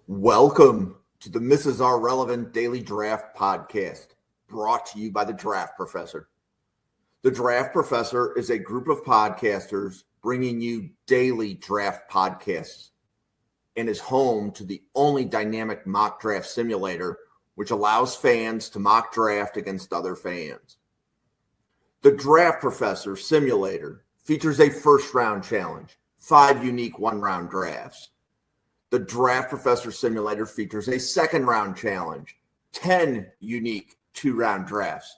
Welcome to the Mrs. R Relevant Daily Draft Podcast, brought to you by the Draft Professor. The Draft Professor is a group of podcasters bringing you daily draft podcasts and is home to the only dynamic mock draft simulator which allows fans to mock draft against other fans. The Draft Professor Simulator features a first-round challenge, 5 unique one-round drafts. The Draft Professor Simulator features a second-round challenge, 10 unique 2-round drafts.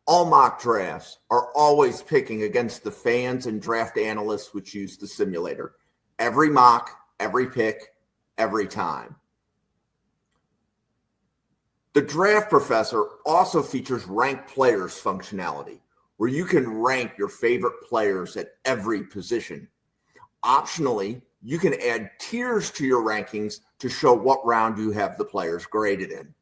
All mock drafts are always picking against the fans and draft analysts which use the simulator. Every mock, every pick, every time. The Draft Professor also features ranked players functionality, where you can rank your favorite players at every position. Optionally, you can add tiers to your rankings to show what round you have the players graded in.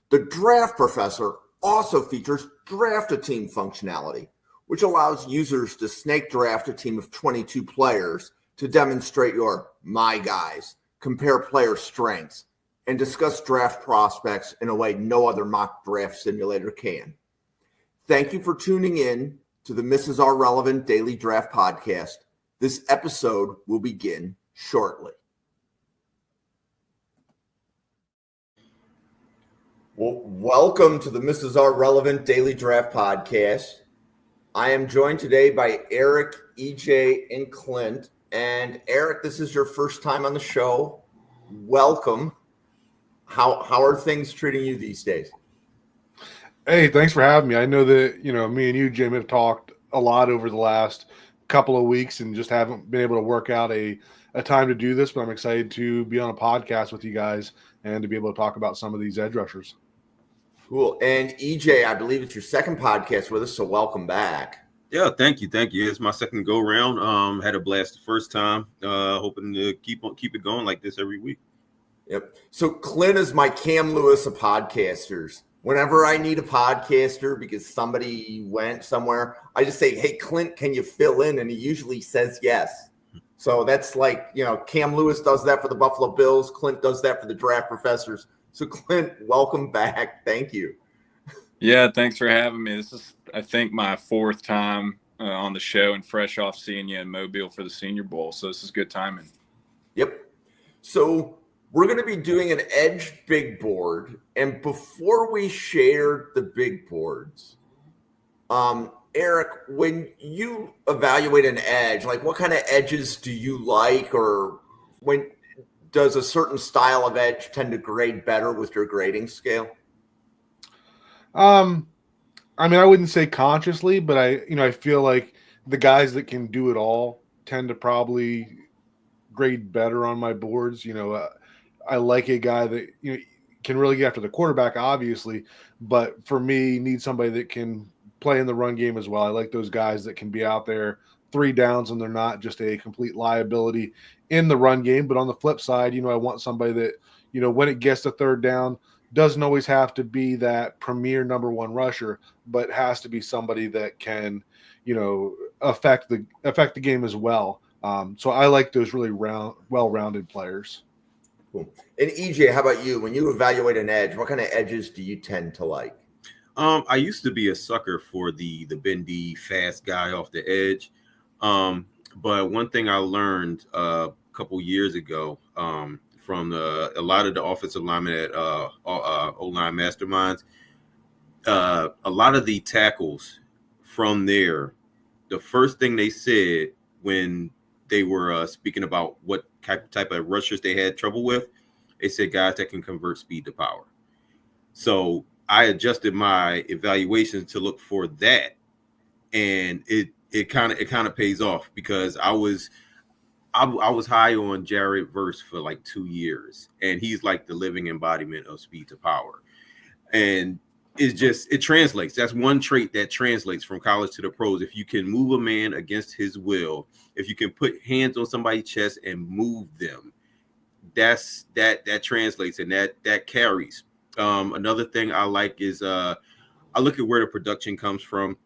The Draft Professor also features Draft a Team functionality, which allows users to snake draft a team of 22 players to demonstrate your my guys, compare player strengths, and discuss draft prospects in a way no other mock draft simulator can. Thank you for tuning in to the Mrs. R Relevant Daily Draft Podcast. This episode will begin shortly. Well, welcome to the Mrs. R Relevant Daily Draft Podcast. I am joined today by Eric, EJ, and Clint. And Eric, this is your first time on the show. Welcome. How are things treating you these days? Hey, thanks for having me. I know that, me and you, Jim, have talked a lot over the last couple of weeks and just haven't been able to work out a time to do this, but I'm excited to be on a podcast with you guys and to be able to talk about some of these edge rushers. Cool. And EJ, I believe it's your second podcast with us, so welcome back. Yeah, thank you. It's my second go round. Had a blast the first time. Hoping to keep it going like this every week. Yep. So Clint is my Cam Lewis of podcasters. Whenever I need a podcaster because somebody went somewhere, I just say, hey, Clint, can you fill in? And he usually says yes. So that's like, Cam Lewis does that for the Buffalo Bills. Clint does that for the Draft Professors. So Clint, welcome back. Thank you. Yeah, thanks for having me. This is, I think, my fourth time on the show and fresh off seeing you in Mobile for the Senior Bowl. So this is good timing. Yep. So we're going to be doing an edge big board. And before we share the big boards, Eric, when you evaluate an edge, like what kind of edges do you like, or when does a certain style of edge tend to grade better with your grading scale? I wouldn't say consciously, but I feel like the guys that can do it all tend to probably grade better on my boards. I like a guy that can really get after the quarterback, obviously, but for me, need somebody that can play in the run game as well. I like those guys that can be out there 3 downs and they're not just a complete liability in the run game. But on the flip side, I want somebody that, when it gets to 3rd down, doesn't always have to be that premier number 1 rusher, but has to be somebody that can, affect the game as well. So I like those really well-rounded players. Cool. And EJ, how about you? When you evaluate an edge, what kind of edges do you tend to like? I used to be a sucker for the bendy, fast guy off the edge. But one thing I learned a couple years ago from a lot of the offensive linemen at O-line Masterminds, a lot of the tackles from there, the first thing they said when they were speaking about what type of rushers they had trouble with, they said guys that can convert speed to power. So I adjusted my evaluations to look for that, and it kind of pays off because I was high on Jared Verse for like 2 years, and he's like the living embodiment of speed to power, and it translates. That's one trait that translates from college to the pros. If you can move a man against his will, if you can put hands on somebody's chest and move them, that translates and that carries. Another thing I like is I look at where the production comes from.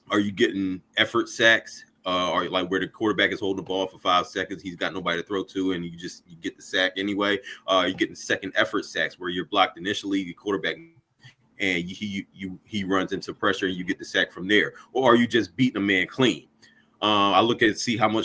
Are you getting effort sacks? or like where the quarterback is holding the ball for 5 seconds, he's got nobody to throw to, and you get the sack anyway. You're getting second effort sacks where you're blocked initially, the quarterback, and he runs into pressure and you get the sack from there. Or are you just beating a man clean? I look at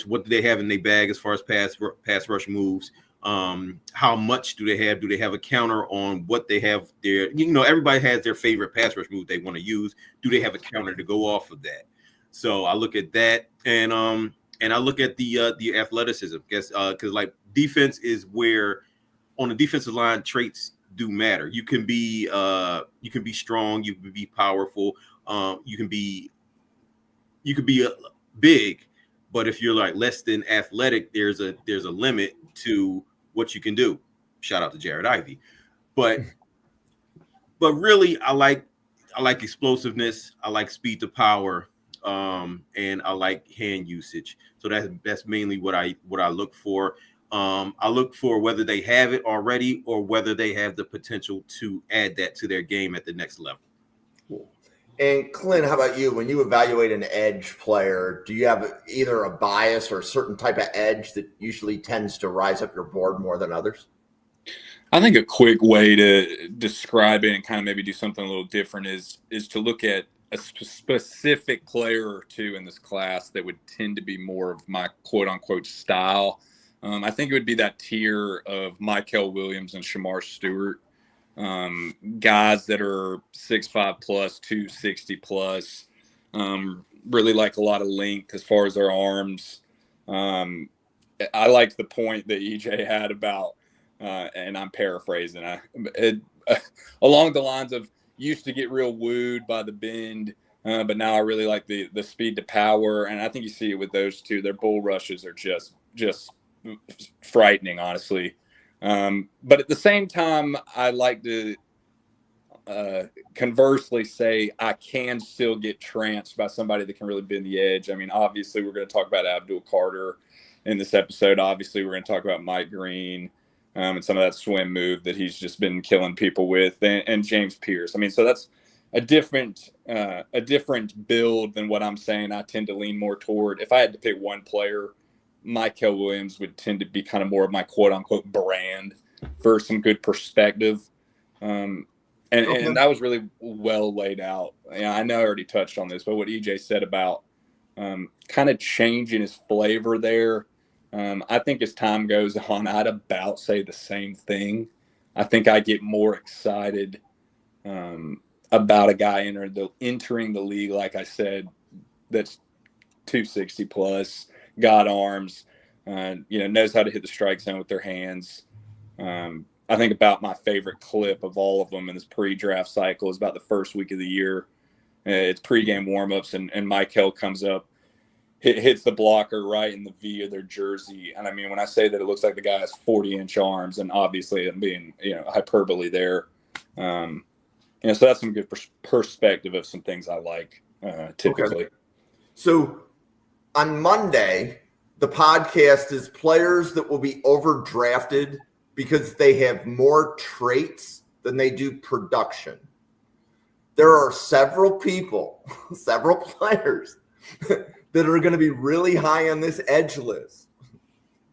what do they have in their bag as far as pass rush moves. How much do they have? Do they have a counter on what they have there? Everybody has their favorite pass rush move they want to use. Do they have a counter to go off of that? So I look at that, and I look at the athleticism, because like defense is where on the defensive line traits do matter. You can be strong, you can be powerful, you can be big, but if you're like less than athletic, there's a limit to what you can do. Shout out to Jared Ivey, but really I like explosiveness, I like speed to power, and I like hand usage. So that's mainly what I look for. I look for whether they have it already or whether they have the potential to add that to their game at the next level. Cool. And Clint, how about you? When you evaluate an edge player, do you have either a bias or a certain type of edge that usually tends to rise up your board more than others? I think a quick way to describe it and kind of maybe do something a little different is to look at a specific player or two in this class that would tend to be more of my quote-unquote style. I think it would be that tier of Mykel Williams and Shemar Stewart, guys that are 6'5 plus, 260 plus, really like a lot of length as far as their arms. I liked the point that EJ had about, and I'm paraphrasing, along the lines of used to get real wooed by the bend, but now I really like the speed to power, and I think you see it with those two. Their bull rushes are just frightening, honestly. But at the same time, I like to conversely say I can still get tranced by somebody that can really bend the edge. I mean, obviously, we're going to talk about Abdul Carter in this episode. Obviously, we're going to talk about Mike Green and some of that swim move that he's just been killing people with, and James Pearce. I mean, so that's a different build than what I'm saying. I tend to lean more toward, if I had to pick one player, Mykel Williams would tend to be kind of more of my quote-unquote brand for some good perspective. And that was really well laid out. I know I already touched on this, but what EJ said about kind of changing his flavor there, I think as time goes on, I'd about say the same thing. I think I get more excited about a guy entering the league, like I said, that's 260 plus, got arms, knows how to hit the strike zone with their hands. I think about my favorite clip of all of them in this pre-draft cycle is about the first week of the year. It's pregame warmups, and Mykel comes up, hits the blocker right in the V of their jersey. And I mean, when I say that it looks like the guy has 40-inch arms, and obviously I'm being, hyperbole there. So that's some good perspective of some things I like typically. Okay. So on Monday, the podcast is players that will be overdrafted because they have more traits than they do production. There are several people, several players that are going to be really high on this edge list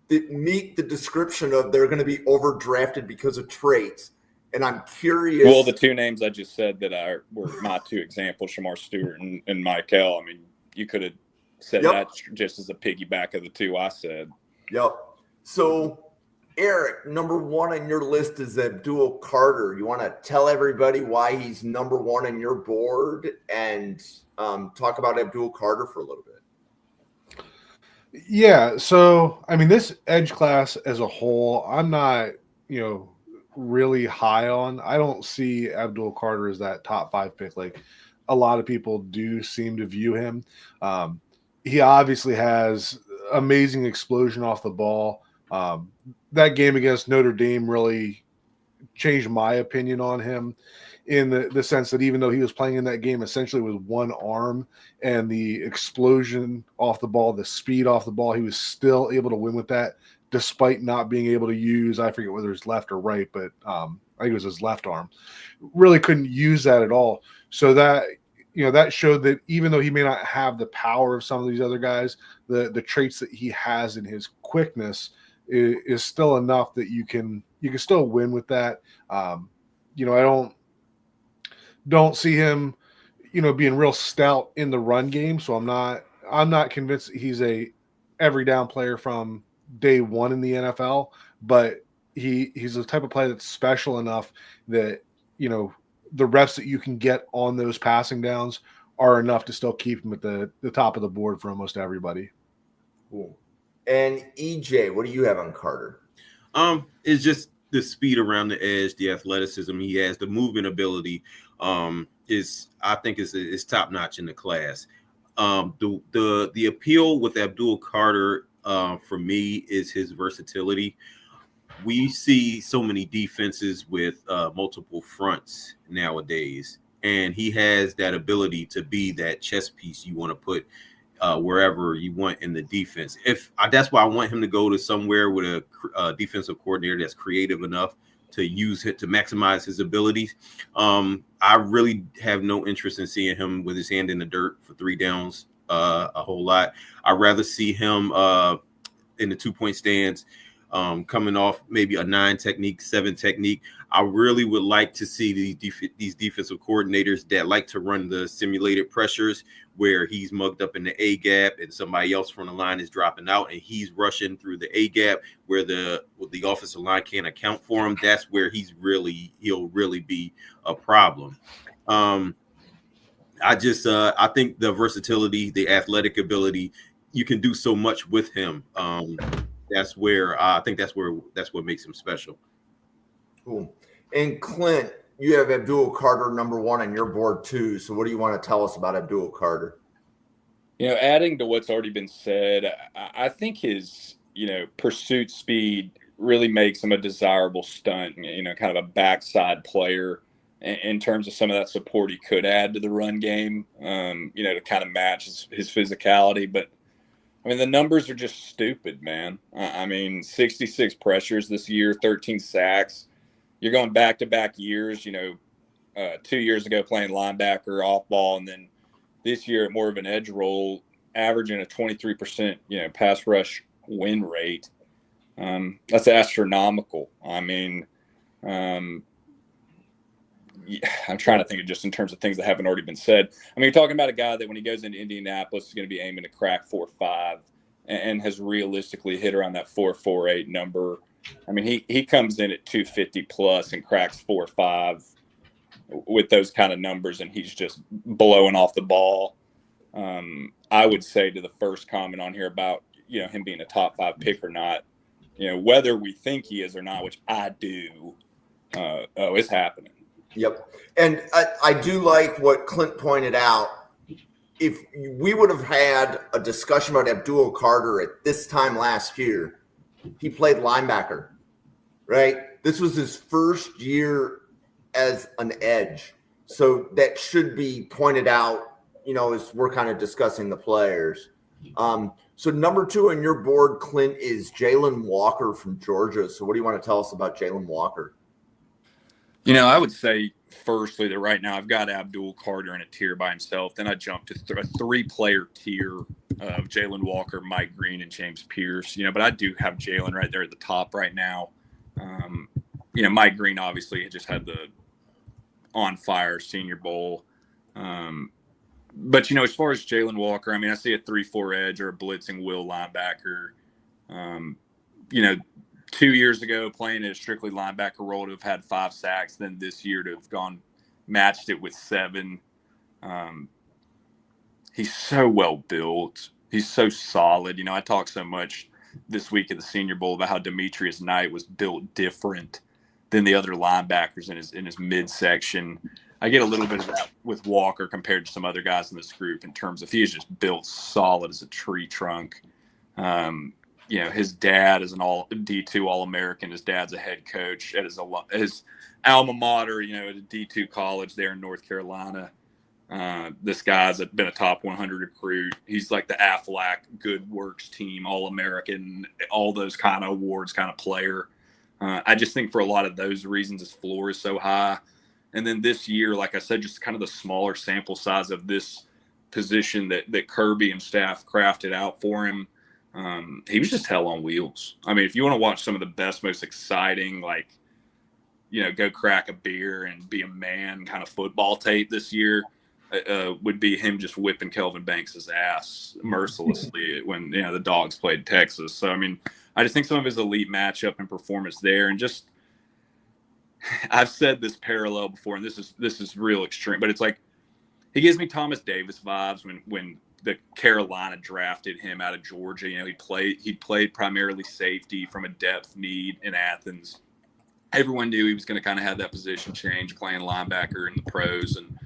that meet the description of they're going to be overdrafted because of traits. And I'm curious. Well, the two names I just said that were my two examples, Shemar Stewart and Mykel. I mean, you could have said that just as a piggyback of the two I said. Yep. So, Eric, number one on your list is Abdul Carter. You want to tell everybody why he's number one on your board and talk about Abdul Carter for a little bit. Yeah. So, I mean, this edge class as a whole, I'm not, really high on. I don't see Abdul Carter as that top 5 pick. Like a lot of people do seem to view him. He obviously has amazing explosion off the ball. That game against Notre Dame really changed my opinion on him in the sense that even though he was playing in that game essentially with one arm and the explosion off the ball, the speed off the ball, he was still able to win with that despite not being able to use, I forget whether it's left or right, but I think it was his left arm. Really couldn't use that at all. So that that showed that even though he may not have the power of some of these other guys, the traits that he has in his quickness is still enough that you can still win with that. I don't see him, being real stout in the run game. So I'm not convinced that he's a every down player from day one in the NFL, but he's the type of player that's special enough that, the reps that you can get on those passing downs are enough to still keep him at the top of the board for almost everybody. Cool. And EJ, what do you have on Carter? It's just the speed around the edge, the athleticism he has, the movement ability is top notch in the class. The appeal with Abdul Carter for me is his versatility. We see so many defenses with multiple fronts nowadays, and he has that ability to be that chess piece you want to put wherever you want in the defense. That's why I want him to go to somewhere with a defensive coordinator that's creative enough to use it to maximize his abilities. I really have no interest in seeing him with his hand in the dirt for 3 downs a whole lot. I'd rather see him in the 2-point stance, coming off maybe a 9 technique, 7 technique. I really would like to see these defensive coordinators that like to run the simulated pressures where he's mugged up in the A gap and somebody else from the line is dropping out and he's rushing through the A gap where the offensive line can't account for him. That's where he'll really be a problem. I think the versatility, the athletic ability, you can do so much with him. That's where that's what makes him special. Cool. And Clint, you have Abdul Carter number 1 on your board too. So what do you want to tell us about Abdul Carter? Adding to what's already been said, I think his, pursuit speed really makes him a desirable stunt, kind of a backside player in terms of some of that support he could add to the run game, to kind of match his physicality. But the numbers are just stupid, man. 66 pressures this year, 13 sacks. You're going back-to-back years, 2 years ago playing linebacker, off ball, and then this year at more of an edge role, averaging a 23%, pass rush win rate. That's astronomical. I'm trying to think of just in terms of things that haven't already been said. You're talking about a guy that when he goes into Indianapolis is going to be aiming to crack 4.5 and has realistically hit around that 4.48 number. He comes in at 250 plus and cracks 4.5 with those kind of numbers, and he's just blowing off the ball. I would say to the first comment on here about, him being a top 5 pick or not, whether we think he is or not, which I do, it's happening. Yep. And I do like what Clint pointed out. If we would have had a discussion about Abdul Carter at this time last year, he played linebacker, right? This was his first year as an edge. So that should be pointed out, as we're kind of discussing the players. So number 2 on your board, Clint, is Jalen Walker from Georgia. So what do you want to tell us about Jalen Walker? I would say firstly that right now I've got Abdul Carter in a tier by himself. Then I jumped to a 3-player tier of Jalen Walker, Mike Green, and James Pearce. But I do have Jalen right there at the top right now. Mike Green obviously just had the on-fire Senior Bowl. But, as far as Jalen Walker, I see a 3-4 edge or a blitzing will linebacker. 2 years ago, playing in a strictly linebacker role to have had 5 sacks, then this year to have matched it with 7. He's so well built. He's so solid. I talked so much this week at the Senior Bowl about how Demetrius Knight was built different than the other linebackers in his midsection. I get a little bit of that with Walker compared to some other guys in this group in terms of he is just built solid as a tree trunk. His dad is an D2 All-American. His dad's a head coach at his alma mater, at a D2 college there in North Carolina. This guy's been a top 100 recruit. He's like the Aflac Good Works team, All-American, all those kind of awards kind of player. I just think for a lot of those reasons, his floor is so high. And then this year, like I said, just kind of the smaller sample size of this position that Kirby and staff crafted out for him. He was just hell on wheels. I mean, if you want to watch some of the best, most exciting, like, go crack a beer and be a man kind of football tape this year, would be him just whipping Kelvin Banks' ass mercilessly when the Dogs played Texas. So I mean, I just think some of his elite matchup and performance there, and just I've said this parallel before, and this is real extreme, but it's like he gives me Thomas Davis vibes when the Carolina drafted him out of Georgia. He played primarily safety from a depth need in Athens. Everyone knew he was going to kind of have that position change, playing linebacker in the pros, and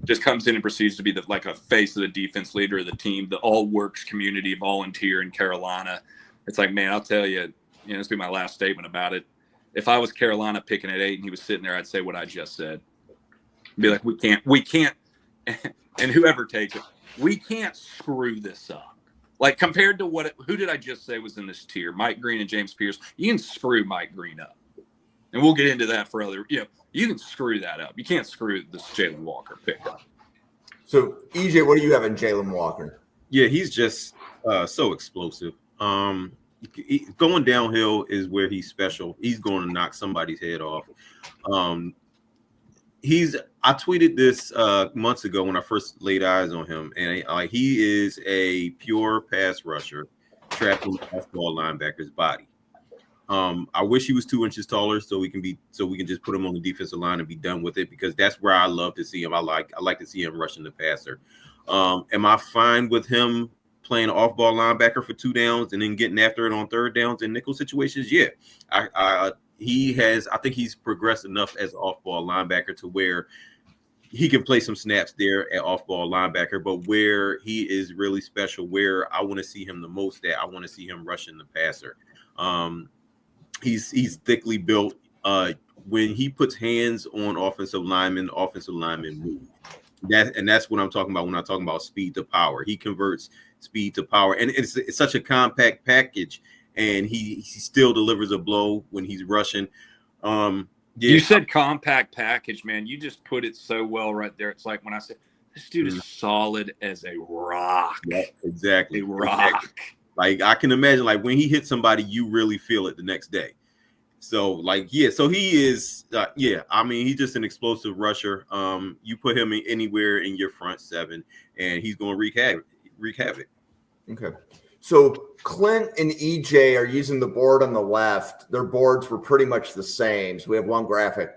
just comes in and proceeds to be like a face of the defense, leader of the team, the all works community volunteer in Carolina. It's like, man, I'll tell you, this will be my last statement about it. If I was Carolina picking at 8 and he was sitting there, I'd say what I just said. Be like, we can't, and whoever takes it, we can't screw this up. Like, compared to who did I just say was in this tier? Mike Green and James Pearce. You can screw Mike Green up. And we'll get into that for other, you can screw that up. You can't screw this Jalen Walker pickup. So, EJ, what do you have in Jalen Walker? Yeah, he's just so explosive. Going downhill is where he's special. He's going to knock somebody's head off. I tweeted this months ago when I first laid eyes on him, and he is a pure pass rusher trapped in the off-ball linebacker's body. I wish he was 2 inches taller so we can just put him on the defensive line and be done with it, because that's where I love to see him. I like to see him rushing the passer. Am I fine with him playing off-ball linebacker for 2 downs and then getting after it on 3rd downs in nickel situations? Yeah, I think he's progressed enough as off-ball linebacker to where he can play some snaps there at off-ball linebacker, but where he is really special, where I want to see him the most at, I want to see him rushing the passer. He's thickly built. When he puts hands on offensive linemen move. That's what I'm talking about when I'm talking about speed to power. He converts speed to power, and it's such a compact package, and he still delivers a blow when he's rushing. Yeah. You said compact package, man. You just put it so well right there. It's like when I said this dude is solid as a rock. Yeah, exactly. A rock. Exactly. Like, I can imagine, like, when he hits somebody, you really feel it the next day. So, so he is, I mean, he's just an explosive rusher. You put him anywhere in your front 7, and he's going to wreak havoc. Okay. So Clint and EJ are using the board on the left. Their boards were pretty much the same. So we have one graphic.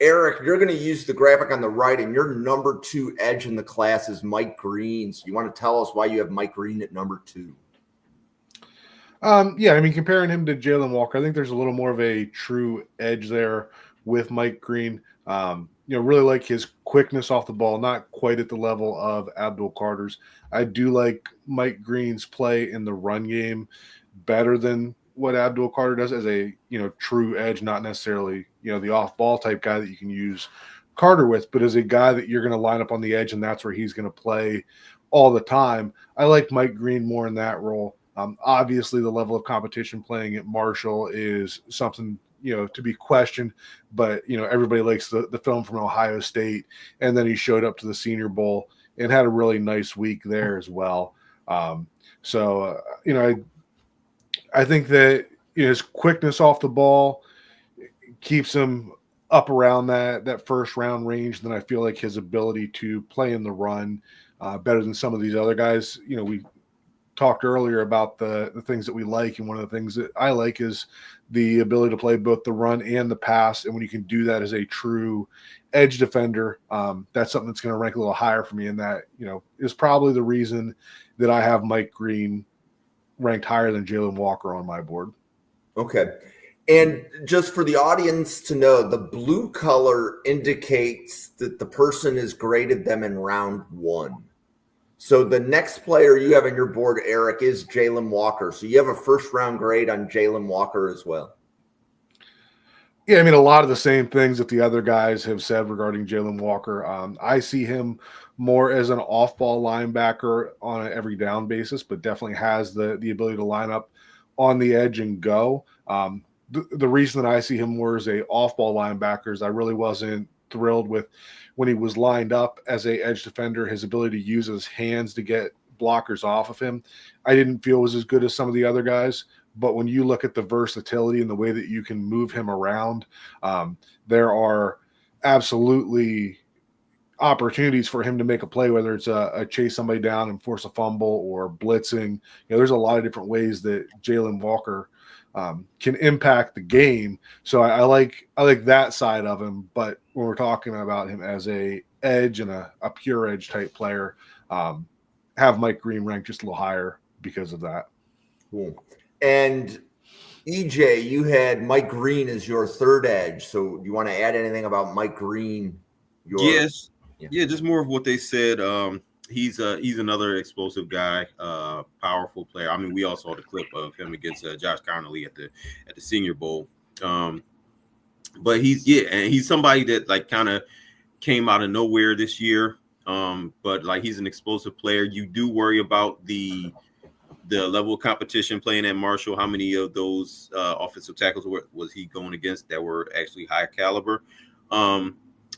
Eric, you're going to use the graphic on the right, and your number 2 edge in the class is Mike Green. So you want to tell us why you have Mike Green at number 2? Yeah, I mean, comparing him to Jalen Walker, I think there's a little more of a true edge there with Mike Green. Really like his quickness off the ball, not quite at the level of Abdul Carter's. I do like Mike Green's play in the run game better than what Abdul Carter does as a, true edge, not necessarily, the off-ball type guy that you can use Carter with, but as a guy that you're going to line up on the edge, and that's where he's going to play all the time. I like Mike Green more in that role. Obviously, the level of competition playing at Marshall is something, to be questioned, but, everybody likes the film from Ohio State, and then he showed up to the Senior Bowl and had a really nice week there as well. I think that his quickness off the ball keeps him up around that first round range. Then I feel like his ability to play in the run better than some of these other guys. We talked earlier about the things that we like, and one of the things that I like is the ability to play both the run and the pass. And when you can do that as a true edge defender, that's something that's going to rank a little higher for me. And that, is probably the reason that I have Mike Green ranked higher than Jalen Walker on my board. Okay. And just for the audience to know, the blue color indicates that the person has graded them in round 1. So the next player you have on your board, Eric, is Jalen Walker. So you have a first-round grade on Jalen Walker as well. Yeah, I mean, a lot of the same things that the other guys have said regarding Jalen Walker. I see him more as an off-ball linebacker on an every down basis, but definitely has the ability to line up on the edge and go. The reason that I see him more as a off-ball linebacker is I really wasn't thrilled with when he was lined up as a edge defender, his ability to use his hands to get blockers off of him. I didn't feel was as good as some of the other guys, but when you look at the versatility and the way that you can move him around, there are absolutely opportunities for him to make a play, whether it's a chase somebody down and force a fumble or blitzing. There's a lot of different ways that Jalen Walker can impact the game. So I like that side of him. But when we're talking about him as a edge and a pure edge type player, have Mike Green ranked just a little higher because of that. Cool. And EJ, you had Mike Green as your third edge. So do you want to add anything about Mike Green? Yes. Yeah, just more of what they said. He's another explosive guy, powerful player. I mean, we all saw the clip of him against Josh Connolly at the Senior Bowl. But he's somebody that like kind of came out of nowhere this year. But like he's an explosive player. You do worry about the level of competition playing at Marshall. How many of those offensive tackles was he going against that were actually high caliber?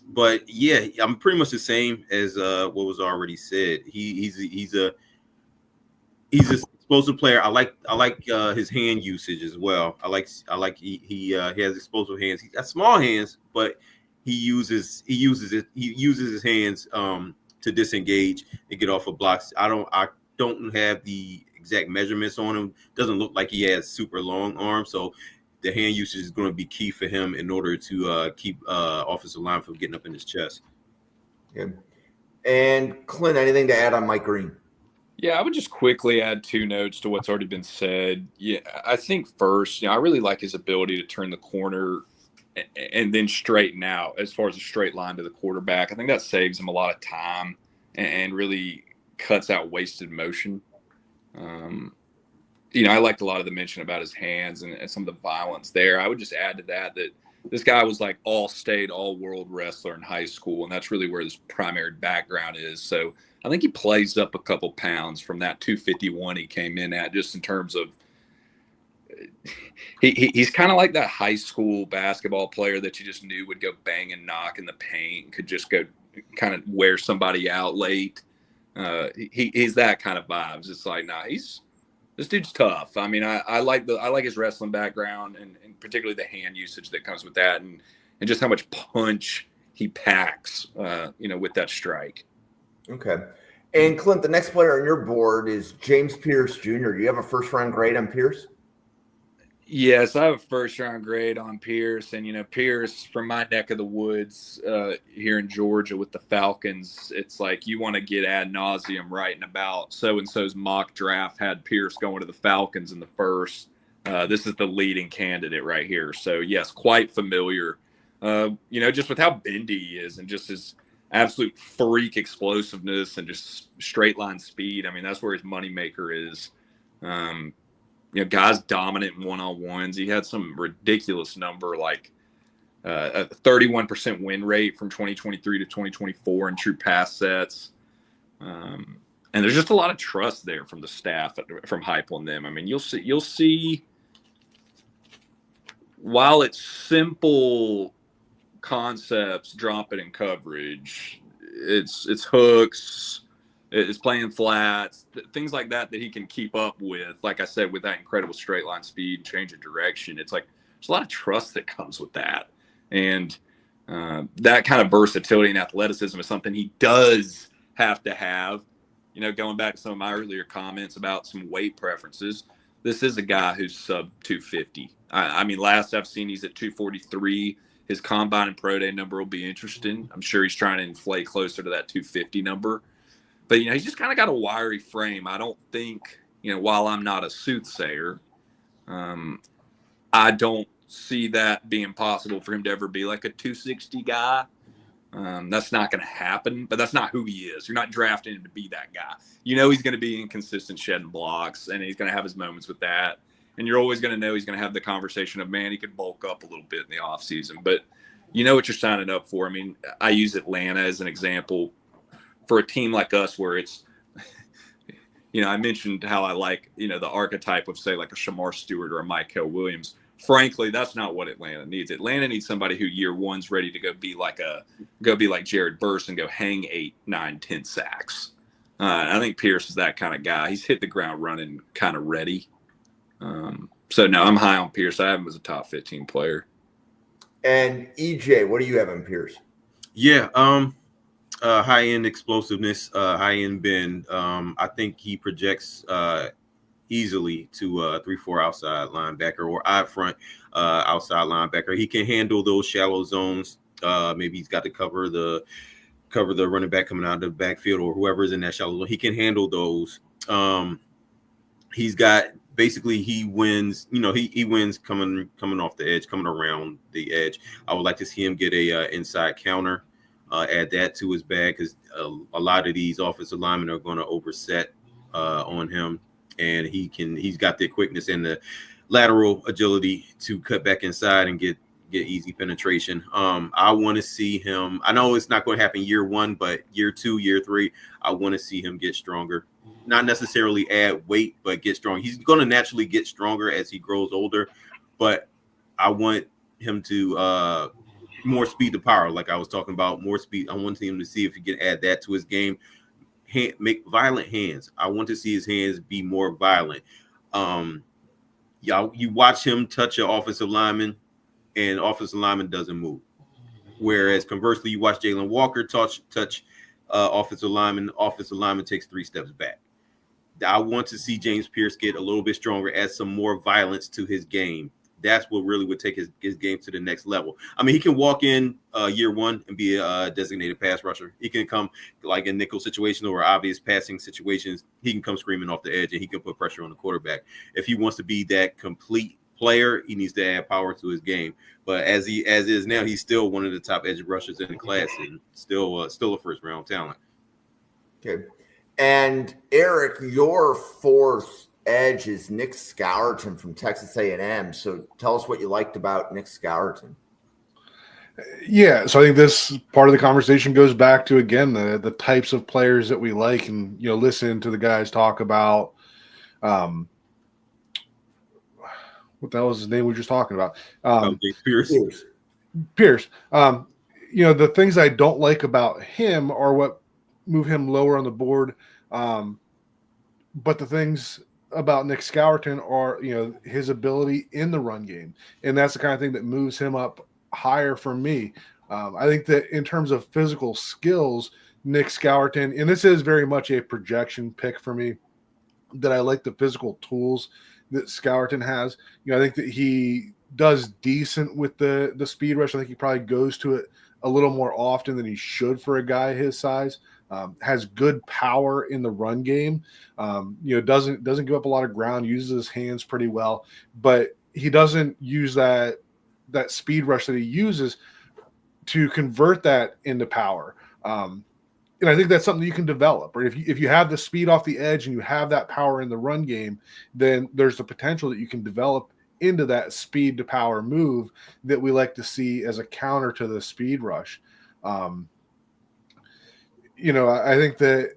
But yeah, I'm pretty much the same as what was already said. He's an explosive player. I like his hand usage as well. I like he has explosive hands. He's got small hands, but he uses his hands to disengage and get off of blocks. I don't have the exact measurements on him. Doesn't look like he has super long arms, so the hand usage is going to be key for him in order to keep offensive line from getting up in his chest. Yeah. And Clint, anything to add on Mike Green? Yeah, I would just quickly add 2 notes to what's already been said. Yeah, I think first, I really like his ability to turn the corner and then straighten out as far as a straight line to the quarterback. I think that saves him a lot of time and really cuts out wasted motion. I liked a lot of the mention about his hands and some of the violence there. I would just add to that this guy was like all-state, all-world wrestler in high school, and that's really where his primary background is. So I think he plays up a couple pounds from that 251 he came in at, just in terms of he's kind of like that high school basketball player that you just knew would go bang and knock in the paint, could just go kind of wear somebody out late. He's that kind of vibes. It's like, this dude's tough. I mean, I like his wrestling background and particularly the hand usage that comes with that, and just how much punch he packs, with that strike. Okay. And Clint, the next player on your board is James Pearce Jr. Do you have a first-round grade on Pearce? Yes, I have a first-round grade on Pearce, and Pearce from my neck of the woods here in Georgia with the Falcons. It's like you want to get ad nauseum writing about so-and-so's mock draft had Pearce going to the Falcons in the first. This is the leading candidate right here. So yes, quite familiar. Just with how bendy he is and just his absolute freak explosiveness and just straight line speed. I mean, that's where his moneymaker is. Guys dominant in one-on-ones. He had some ridiculous number, like a 31% win rate from 2023 to 2024 in true pass sets. And there's just a lot of trust there from the staff, from Heupel them. I mean, you'll see while it's simple concepts, drop it in coverage, it's hooks, is playing flats, things like that he can keep up with. Like I said, with that incredible straight line speed and change of direction, it's like there's a lot of trust that comes with that. And that kind of versatility and athleticism is something he does have to have. Going back to some of my earlier comments about some weight preferences, this is a guy who's sub 250. I mean, last I've seen, he's at 243. His combine and pro day number will be interesting. I'm sure he's trying to inflate closer to that 250 number. But, he's just kind of got a wiry frame. I don't think, while I'm not a soothsayer, I don't see that being possible for him to ever be like a 260 guy. That's not going to happen, but that's not who he is. You're not drafting him to be that guy. He's going to be inconsistent shedding blocks, and he's going to have his moments with that. And you're always going to know he's going to have the conversation of, man, he could bulk up a little bit in the offseason. But you know what you're signing up for. I mean, I use Atlanta as an example. For a team like us where it's, I mentioned how I like, the archetype of, say, like a Shemar Stewart or a Mykel Williams. frankly, that's not what Atlanta needs. Atlanta needs somebody who year one's ready to go be like Jared Burse and go hang 8, 9, 10 sacks. I think Pearce is that kind of guy. He's hit the ground running, kind of ready. So no, I'm high on Pearce. I have him as a top 15 player. And EJ, what do you have on Pearce? Yeah, high end explosiveness, high end bend. I think he projects easily to 3-4 outside linebacker or odd front outside linebacker. He can handle those shallow zones. Maybe he's got to cover the running back coming out of the backfield or whoever's in that shallow zone. He can handle those. He's got basically he wins. He wins coming off the edge, coming around the edge. I would like to see him get a inside counter. Add that to his bag because a lot of these offensive linemen are going to overset on him, and he's got the quickness and the lateral agility to cut back inside and get easy penetration. I want to see him. I know it's not going to happen year one, but year 2, year 3, I want to see him get stronger. Not necessarily add weight, but get strong. He's going to naturally get stronger as he grows older, but I want him to more speed to power, like I was talking about, more speed. I want him to see if he can add that to his game. Make violent hands. I want to see his hands be more violent. You watch him touch an offensive lineman, and offensive lineman doesn't move. Whereas conversely, you watch Jalen Walker touch offensive lineman takes 3 steps back. I want to see James Pearce get a little bit stronger, add some more violence to his game. That's what really would take his game to the next level. I mean, he can walk in year one and be a designated pass rusher. He can come like in nickel situations or obvious passing situations. He can come screaming off the edge and he can put pressure on the quarterback. If he wants to be that complete player, he needs to add power to his game. But as is now, he's still one of the top edge rushers in the class and still a first round talent. Okay. And Eric, your fourth edge is Nic Scourton from Texas A&M. So tell us what you liked about Nic Scourton. Yeah, so I think this part of the conversation goes back to, again, the types of players that we like, and listen to the guys talk about what the hell was his name we were just talking about? Pearce. The things I don't like about him are what move him lower on the board. But the things about Nic Scourton are, his ability in the run game. And that's the kind of thing that moves him up higher for me. I think that in terms of physical skills, Nic Scourton, and this is very much a projection pick for me, that I like the physical tools that Scourton has. I think that he does decent with the speed rush. I think he probably goes to it a little more often than he should for a guy his size. Has good power in the run game. Doesn't give up a lot of ground, uses his hands pretty well, but he doesn't use that speed rush that he uses to convert that into power. And I think that's something you can develop. Right? If you have the speed off the edge and you have that power in the run game, then there's the potential that you can develop into that speed to power move that we like to see as a counter to the speed rush. I think that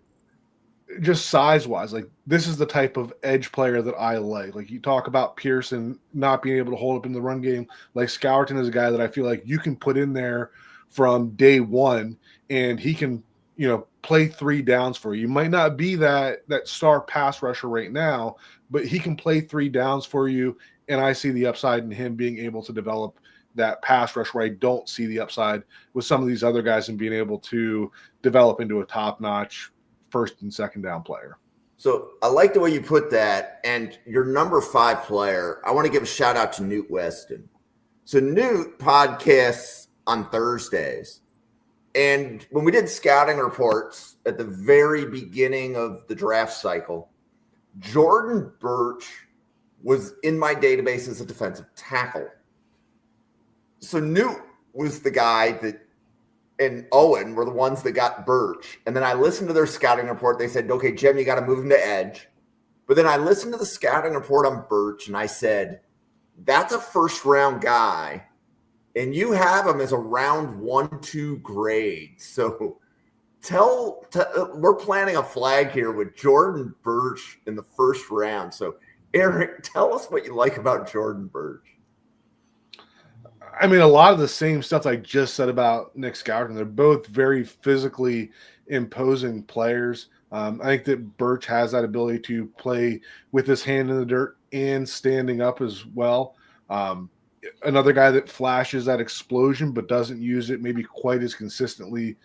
just size-wise, like, this is the type of edge player that I like. Like, you talk about Pearson not being able to hold up in the run game. Like, Scourton is a guy that I feel like you can put in there from day one, and he can, play 3 downs for you. You might not be that star pass rusher right now, but he can play 3 downs for you, and I see the upside in him being able to develop that pass rush where I don't see the upside with some of these other guys and being able to develop into a top-notch first and second down player. So I like the way you put that. And your number 5 player, I want to give a shout out to Newt Weston. So Newt podcasts on Thursdays. And when we did scouting reports at the very beginning of the draft cycle, Jordan Burch was in my database as a defensive tackle. So Newt was the guy that, and Owen were the ones that got Burch. And then I listened to their scouting report. They said, okay, Jim, you got to move him to edge. But then I listened to the scouting report on Burch, and I said, that's a first-round guy, and you have him as a round 1-2 grade. So we're planting a flag here with Jordan Burch in the first round. So, Eric, tell us what you like about Jordan Burch. I mean, a lot of the same stuff I just said about Nic Scourton. They're both very physically imposing players. I think that Birch has that ability to play with his hand in the dirt and standing up as well. Another guy that flashes that explosion but doesn't use it maybe quite as consistently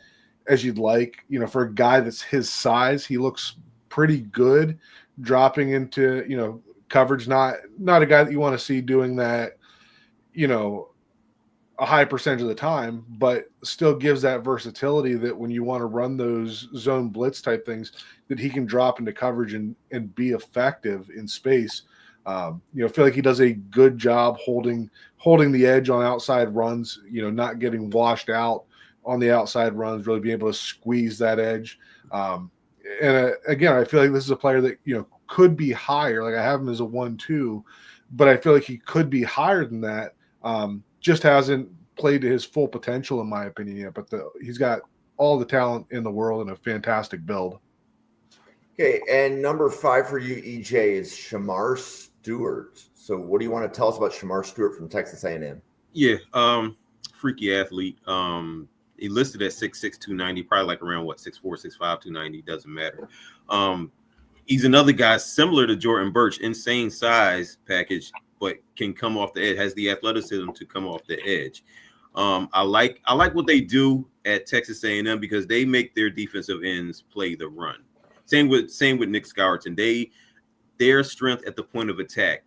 as you'd like. You know, for a guy that's his size, he looks pretty good dropping into, you know, coverage. Not a guy that you want to see doing that, you know, a high percentage of the time, but still gives that versatility that when you want to run those zone blitz type things, that he can drop into coverage and be effective in space. You know, I feel like he does a good job holding the edge on outside runs, you know, not getting washed out on the outside runs, really being able to squeeze that edge. Again, I feel like this is a player that, you know, could be higher. Like I have him as a 1-2, but I feel like he could be higher than that. Just hasn't played to his full potential, in my opinion, yet. But he's got all the talent in the world and a fantastic build. Okay, and number 5 for you, EJ, is Shemar Stewart. So what do you want to tell us about Shemar Stewart from Texas A&M? Yeah, freaky athlete. He listed at 6'6", 290, probably like around 6'4", 6'5", 290, doesn't matter. He's another guy similar to Jordan Birch, insane size package, but can come off the edge, has the athleticism to come off the edge. I like what they do at Texas A&M because they make their defensive ends play the run. Same with Nic Scourton. Their strength at the point of attack.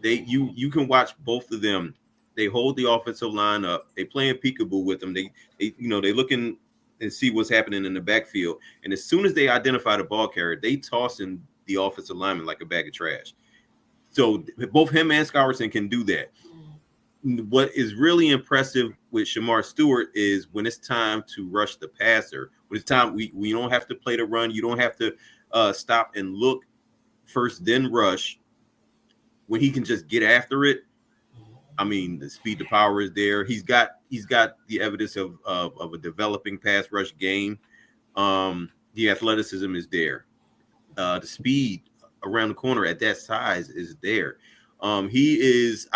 You can watch both of them. They hold the offensive line up. They play in peekaboo with them. They looking and see what's happening in the backfield. And as soon as they identify the ball carrier, they toss in the offensive lineman like a bag of trash. So both him and Scourton can do that. What is really impressive with Shemar Stewart is when it's time to rush the passer, when it's time we don't have to play the run, you don't have to stop and look first, then rush. When he can just get after it, I mean, the speed, the power is there. He's got the evidence of a developing pass rush game. The athleticism is there. The speed around the corner at that size is there. He is.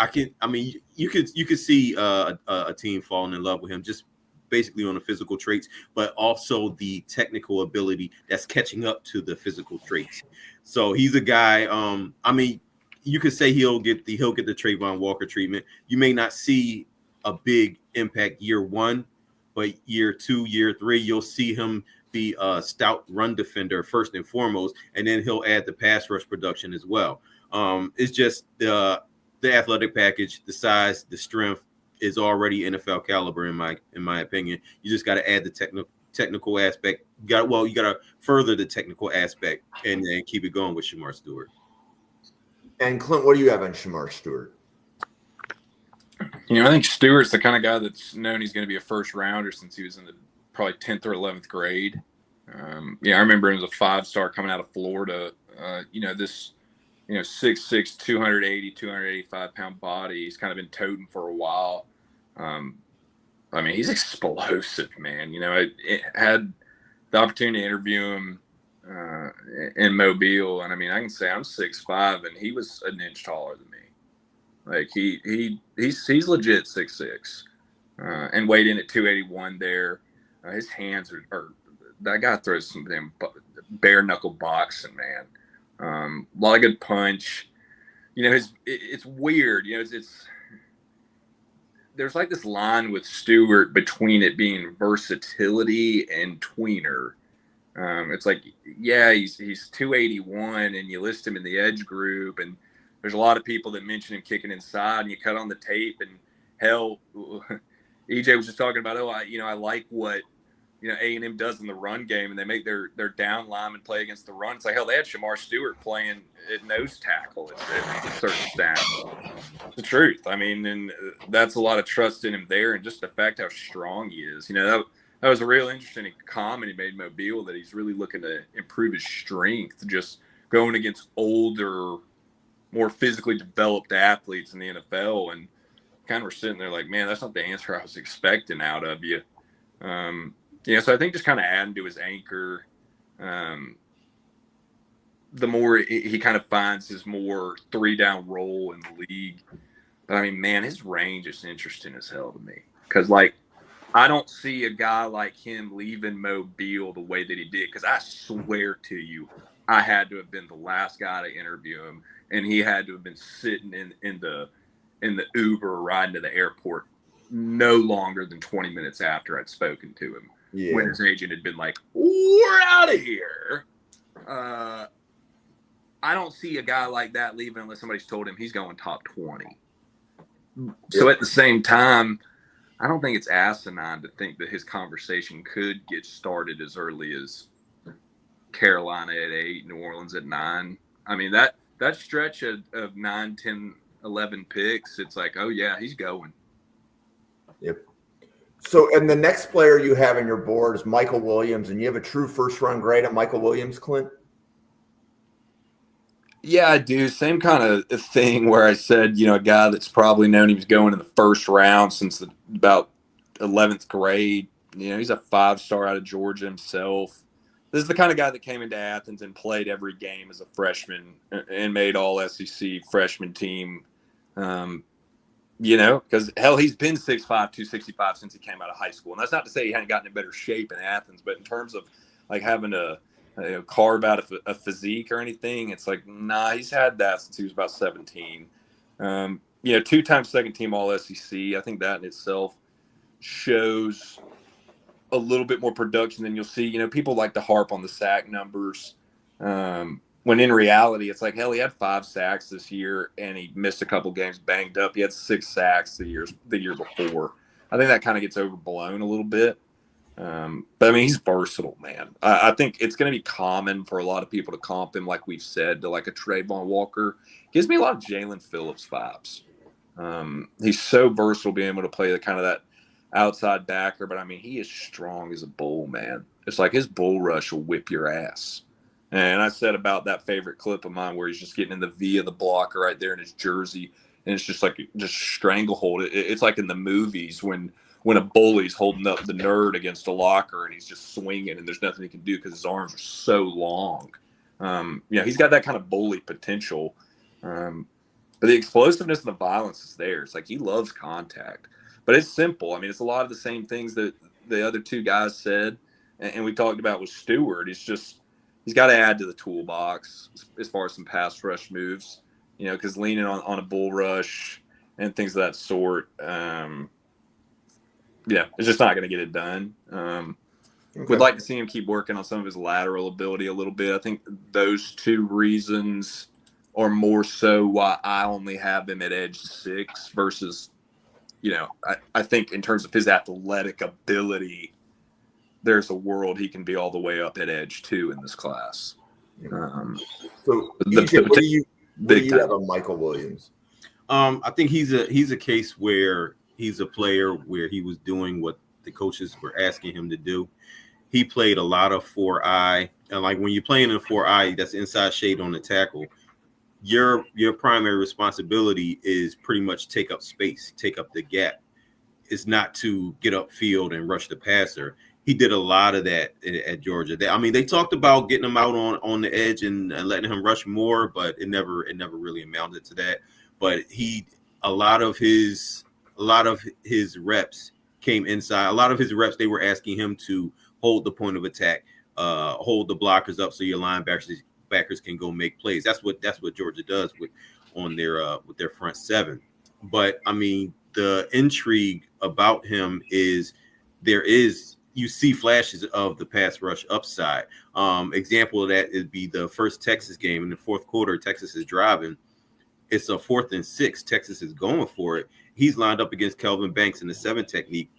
You could see a team falling in love with him just basically on the physical traits, but also the technical ability that's catching up to the physical traits. So he's a guy. You could say he'll get the Trayvon Walker treatment. You may not see a big impact year 1, but year 2, year 3, you'll see him be a stout run defender first and foremost, and then he'll add the pass rush production as well. It's just the athletic package, the size, the strength is already NFL caliber in my opinion. You just got to add the technical aspect. You got to further the technical aspect and then keep it going with Shemar Stewart. And Clint, what do you have on Shemar Stewart? You know, I think Stewart's the kind of guy that's known he's going to be a first rounder since he was in the probably 10th or 11th grade. I remember him as a 5-star coming out of Florida. This 6'6", 280, 285-pound body. He's kind of been toting for a while. He's explosive, man. You know, it had the opportunity to interview him in Mobile, and I can say I'm 6'5", and he was an inch taller than me. Like he's legit 6'6", and weighed in at 281 there. His hands are that guy throws some damn bare knuckle boxing, man. A lot of good punch. You know, it's weird. You know, it's there's like this line with Stewart between it being versatility and tweener. It's like, yeah, he's 281, and you list him in the edge group, and there's a lot of people that mention him kicking inside, and you cut on the tape, and hell, EJ was just talking about, I like what A&M does in the run game, and they make their down linemen play against the run. It's like, hell, they had Shemar Stewart playing at nose tackle at certain snaps. It's the truth. And that's a lot of trust in him there, and just the fact how strong he is. That was a real interesting comment he made in Mobile, that he's really looking to improve his strength, just going against older, more physically developed athletes in the NFL. And kind of we're sitting there like, man, that's not the answer I was expecting out of you. So I think just kind of adding to his anchor, the more he kind of finds his more 3-down role in the league, But I mean, man, his range is interesting as hell to me. Because, like, I don't see a guy like him leaving Mobile the way that he did. Because I swear to you, I had to have been the last guy to interview him, and he had to have been sitting in the Uber riding to the airport no longer than 20 minutes after I'd spoken to him. Yeah. When his agent had been like, "We're out of here." I don't see a guy like that leaving unless somebody's told him he's going top 20. So at the same time, I don't think it's asinine to think that his conversation could get started as early as Carolina at 8, New Orleans at 9. I mean, that stretch of 9, 10, 11 picks, it's like, oh, yeah, he's going. Yep. So, and the next player you have on your board is Mykel Williams, and you have a true first-round grade on Mykel Williams, Clint? Yeah, I do. Same kind of thing where I said, a guy that's probably known he was going in the first round since about 11th grade. He's a 5-star out of Georgia himself. This is the kind of guy that came into Athens and played every game as a freshman and made all SEC freshman team. Because, hell, he's been 6'5", 265 since he came out of high school. And that's not to say he hadn't gotten in better shape in Athens, but in terms of, like, having to carve out a physique or anything, it's like, nah, he's had that since he was about 17. 2-time second-team All-SEC. I think that in itself shows a little bit more production than you'll see. People like to harp on the sack numbers. When in reality, it's like, hell, he had 5 sacks this year, and he missed a couple games banged up. He had 6 sacks the year before. I think that kind of gets overblown a little bit. But, I mean, he's versatile, man. I think it's going to be common for a lot of people to comp him, like we've said, to like a Trayvon Walker. Gives me a lot of Jalen Phillips vibes. He's so versatile, being able to play the kind of that outside backer. But, I mean, he is strong as a bull, man. It's like his bull rush will whip your ass. And I said about that favorite clip of mine where he's just getting in the V of the blocker right there in his jersey, and it's just like just stranglehold. It's like in the movies when a bully's holding up the nerd against a locker and he's just swinging and there's nothing he can do because his arms are so long. He's got that kind of bully potential. But the explosiveness and the violence is there. It's like he loves contact. But it's simple. I mean, it's a lot of the same things that the other two guys said, and we talked about with Stewart. It's just he's got to add to the toolbox as far as some pass rush moves, because leaning on a bull rush and things of that sort, it's just not going to get it done. We'd like to see him keep working on some of his lateral ability a little bit. I think those two reasons are more so why I only have him at edge 6 versus, I think in terms of his athletic ability, there's a world he can be all the way up at edge 2 in this class. So what do you have on Mykel Williams? I think he's a case where he's a player where he was doing what the coaches were asking him to do. He played a lot of 4-eye, and like when you're playing in a 4-eye, that's inside shade on the tackle. Your primary responsibility is pretty much take up space, take up the gap. It's not to get upfield and rush the passer. He did a lot of that at Georgia. They talked about getting him out on the edge and letting him rush more, but it never really amounted to that. But a lot of his reps came inside. A lot of his reps, they were asking him to hold the point of attack, hold the blockers up so your linebackers can go make plays. That's what Georgia does with their front 7. But I mean, the intrigue about him is you see flashes of the pass rush upside. Example of that would be the first Texas game in the fourth quarter. Texas is driving. It's a 4th and 6. Texas is going for it. He's lined up against Kelvin Banks in the 7 technique.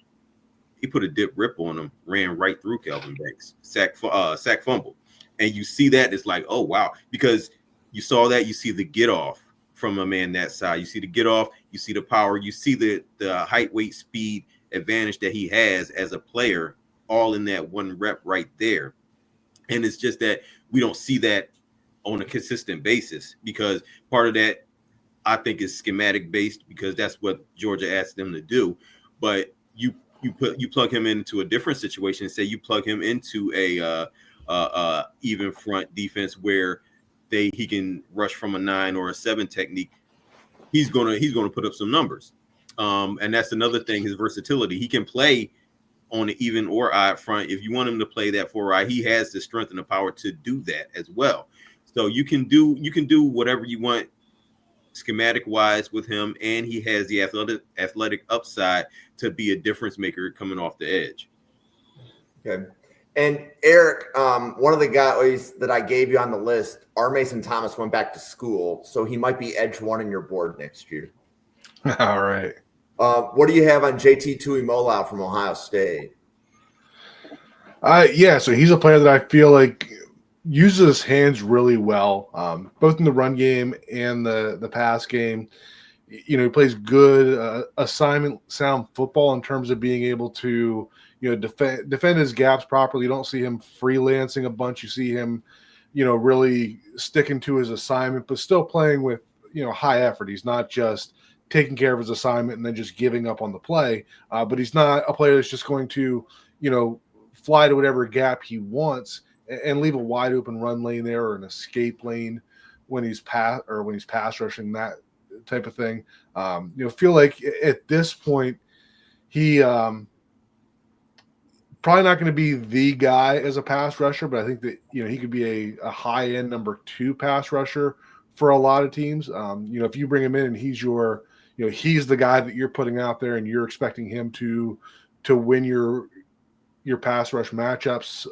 He put a dip rip on him, ran right through Kelvin Banks, sack fumble. And you see that, it's like, oh, wow. Because you saw that, you see the get off from a man that side. You see the get off, you see the power, you see the height, weight, speed advantage that he has as a player, all in that one rep right there. And it's just that we don't see that on a consistent basis, because part of that, I think, is schematic based, because that's what Georgia asked them to do. But you plug him into a different situation, say you plug him into a even front defense where he can rush from a 9 or a 7 technique. he's gonna put up some numbers. And that's another thing, his versatility. He can play on the even or odd front. If you want him to play that 4 he has the strength and the power to do that as well. So you can do whatever you want schematic wise with him, and he has the athletic upside to be a difference maker coming off the edge. Okay. And Eric, one of the guys that I gave you on the list, R. Mason Thomas, went back to school, so he might be edge one in your board next year. All right. What do you have on JT Tuimoloau from Ohio State? Yeah, so he's a player that I feel like uses his hands really well, both in the run game and the pass game. You know, he plays good assignment sound football in terms of being able to, defend his gaps properly. You don't see him freelancing a bunch. You see him, really sticking to his assignment, but still playing with, high effort. He's not just taking care of his assignment and then just giving up on the play. But he's not a player that's just going to, fly to whatever gap he wants and leave a wide open run lane there or an escape lane when he's pass rushing, that type of thing. Feel like at this point he probably not going to be the guy as a pass rusher, but I think that he could be a high end number 2 pass rusher for a lot of teams. If you bring him in and he's your he's the guy that you're putting out there and you're expecting him to win your pass rush matchups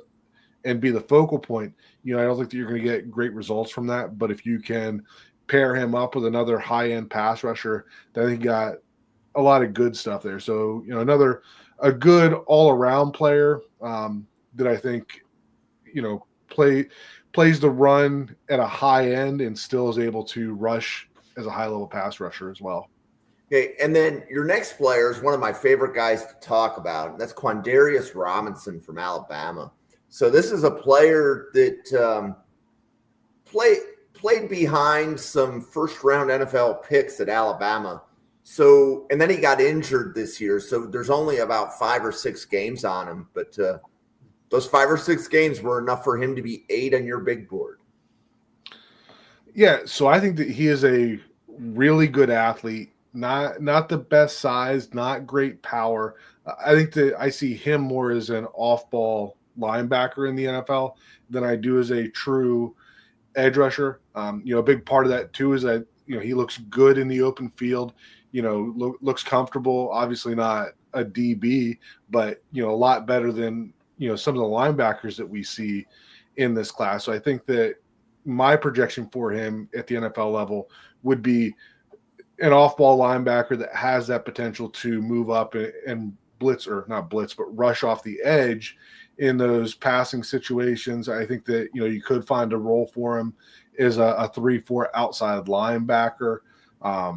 and be the focal point, I don't think that you're going to get great results from that. But if you can pair him up with another high-end pass rusher, then I think you got a lot of good stuff there. So, a good all-around player that I think, plays the run at a high end and still is able to rush as a high-level pass rusher as well. Okay, and then your next player is one of my favorite guys to talk about, and that's Quandarius Robinson from Alabama. So this is a player that played behind some first-round NFL picks at Alabama. So, and then he got injured this year, so there's only about 5 or 6 games on him. But those 5 or 6 games were enough for him to be 8 on your big board. Yeah, so I think that he is a really good athlete. Not the best size, not great power. I think that I see him more as an off-ball linebacker in the NFL than I do as a true edge rusher. A big part of that too is that he looks good in the open field. Looks comfortable. Obviously not a DB, but a lot better than some of the linebackers that we see in this class. So I think that my projection for him at the NFL level would be an off-ball linebacker that has that potential to move up and rush off the edge in those passing situations. I think that, you could find a role for him as a 3-4 outside linebacker. I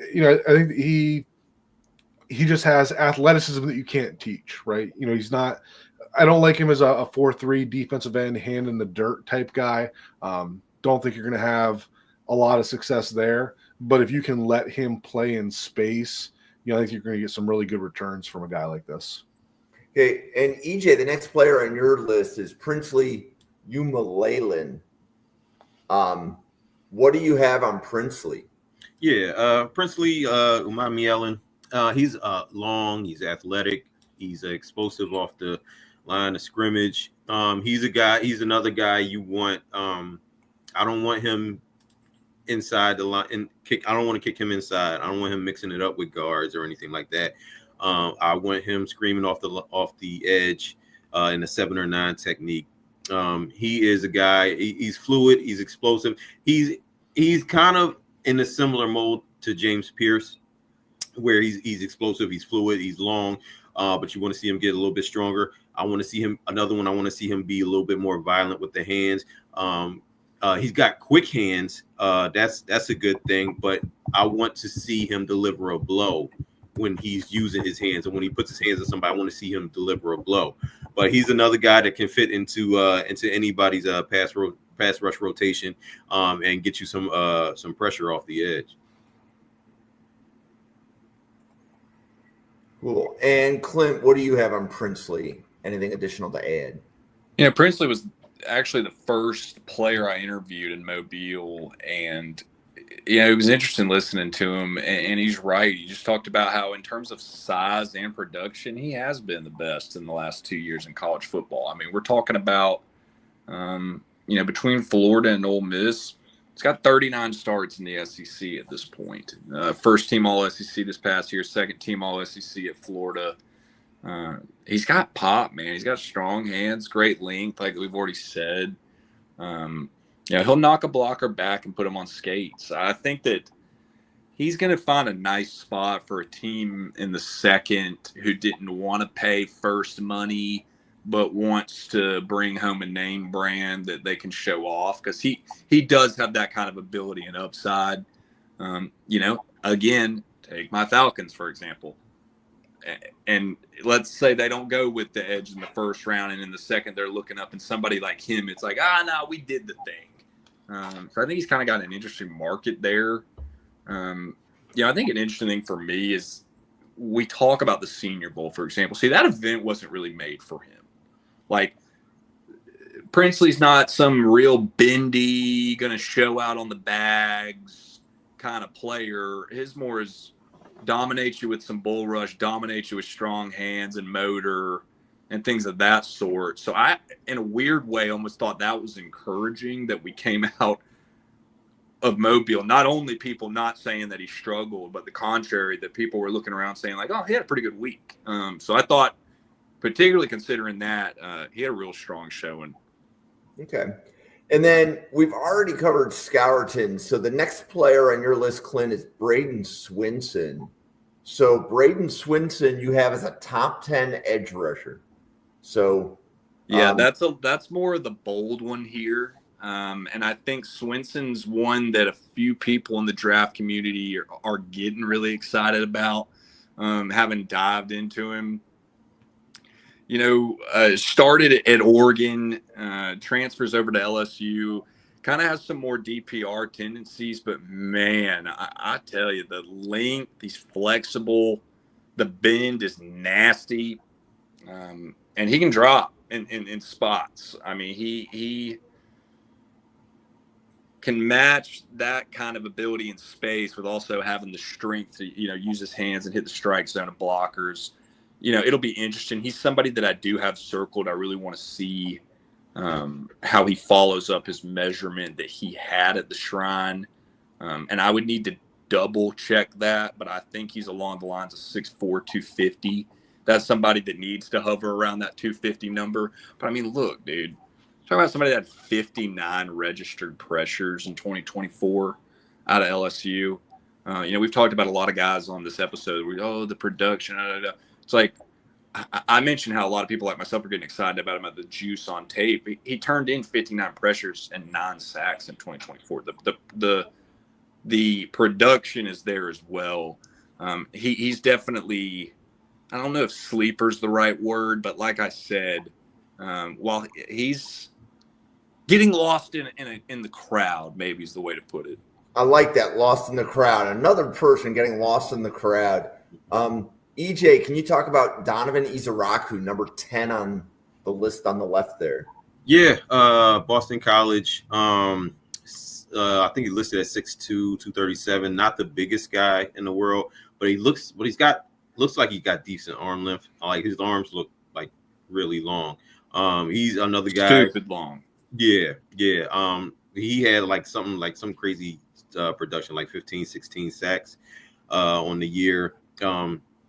think he just has athleticism that you can't teach, right? He's not – I don't like him as a 4-3 defensive end, hand in the dirt type guy. Don't think you're going to have a lot of success there. But if you can let him play in space, I think you're going to get some really good returns from a guy like this. Okay, and EJ, the next player on your list is Princely Tuimoloau. What do you have on Princely? Yeah, Princely Tuimoloau. He's long, he's athletic, he's explosive off the line of scrimmage. He's another guy you want. I don't want him inside the line and kick. I don't want to kick him inside. I don't want him mixing it up with guards or anything like that. I want him screaming off the edge in a 7 or 9 technique. He is a guy. He's fluid. He's explosive. He's kind of in a similar mold to James Pearce, where he's explosive. He's fluid. He's long, but you want to see him get a little bit stronger. I want to see him. Another one. I want to see him be a little bit more violent with the hands. He's got quick hands. That's a good thing, but I want to see him deliver a blow when he's using his hands, and when he puts his hands on somebody, I want to see him deliver a blow. But he's another guy that can fit into anybody's pass rush rotation and get you some pressure off the edge. Cool. And Clint, what do you have on Princely? Anything additional to add? Yeah, Princely was actually the first player I interviewed in Mobile, and it was interesting listening to him, and he's right. He just talked about how, in terms of size and production, he has been the best in the last 2 years in college football. I mean, we're talking about, between Florida and Ole Miss, he's got 39 starts in the SEC at this point. First team All SEC this past year, second team All SEC at Florida. He's got pop, man. He's got strong hands, great length, like we've already said. He'll knock a blocker back and put him on skates. I think that he's going to find a nice spot for a team in the second who didn't want to pay first money but wants to bring home a name brand that they can show off, because he does have that kind of ability and upside. Again, take my Falcons, for example. And let's say they don't go with the edge in the first round, and in the second they're looking up, and somebody like him, it's like, no, we did the thing. So I think he's kind of got an interesting market there. I think an interesting thing for me is we talk about the Senior Bowl, for example. See, that event wasn't really made for him. Like, Princely's not some real bendy, going to show out on the bags kind of player. His more is dominate you with some bull rush, dominate you with strong hands and motor and things of that sort. So I, in a weird way, almost thought that was encouraging that we came out of Mobile. Not only people not saying that he struggled, but the contrary, that people were looking around saying like, oh, he had a pretty good week. So I thought, particularly considering that, he had a real strong showing. Okay. And then we've already covered Scourton. So the next player on your list, Clint, is Bradyn Swinson. So Bradyn Swinson you have as a top 10 edge rusher. So yeah, that's more of the bold one here. And I think Swinson's one that a few people in the draft community are getting really excited about, having dived into him. Started at Oregon, transfers over to LSU, kind of has some more DPR tendencies, but man, I tell you, the length, he's flexible, the bend is nasty, and he can drop in spots. I mean, he can match that kind of ability in space with also having the strength to, use his hands and hit the strike zone of blockers. It'll be interesting. He's somebody that I do have circled. I really want to see how he follows up his measurement that he had at the Shrine. And I would need to double check that, but I think he's along the lines of 6'4", 250. That's somebody that needs to hover around that 250 number. But I mean, look, dude, talking about somebody that had 59 registered pressures in 2024 out of LSU. We've talked about a lot of guys on this episode where, the production, It's like I mentioned how a lot of people like myself are getting excited about him, at the juice on tape. He turned in 59 pressures and 9 sacks in 2024. The production is there as well. He's definitely, I don't know if sleeper's the right word, but like I said, while he's getting lost in the crowd, maybe is the way to put it. I like that, lost in the crowd. Another person getting lost in the crowd. EJ, can you talk about Donovan Ezeiruaku, number 10 on the list on the left there? Yeah, Boston College. I think he listed at 6'2", 237. Not the biggest guy in the world, but looks like he got decent arm length. Like, his arms look like really long. He's another guy. Stupid long. Yeah. He had some crazy production, like 15, 16 sacks on the year.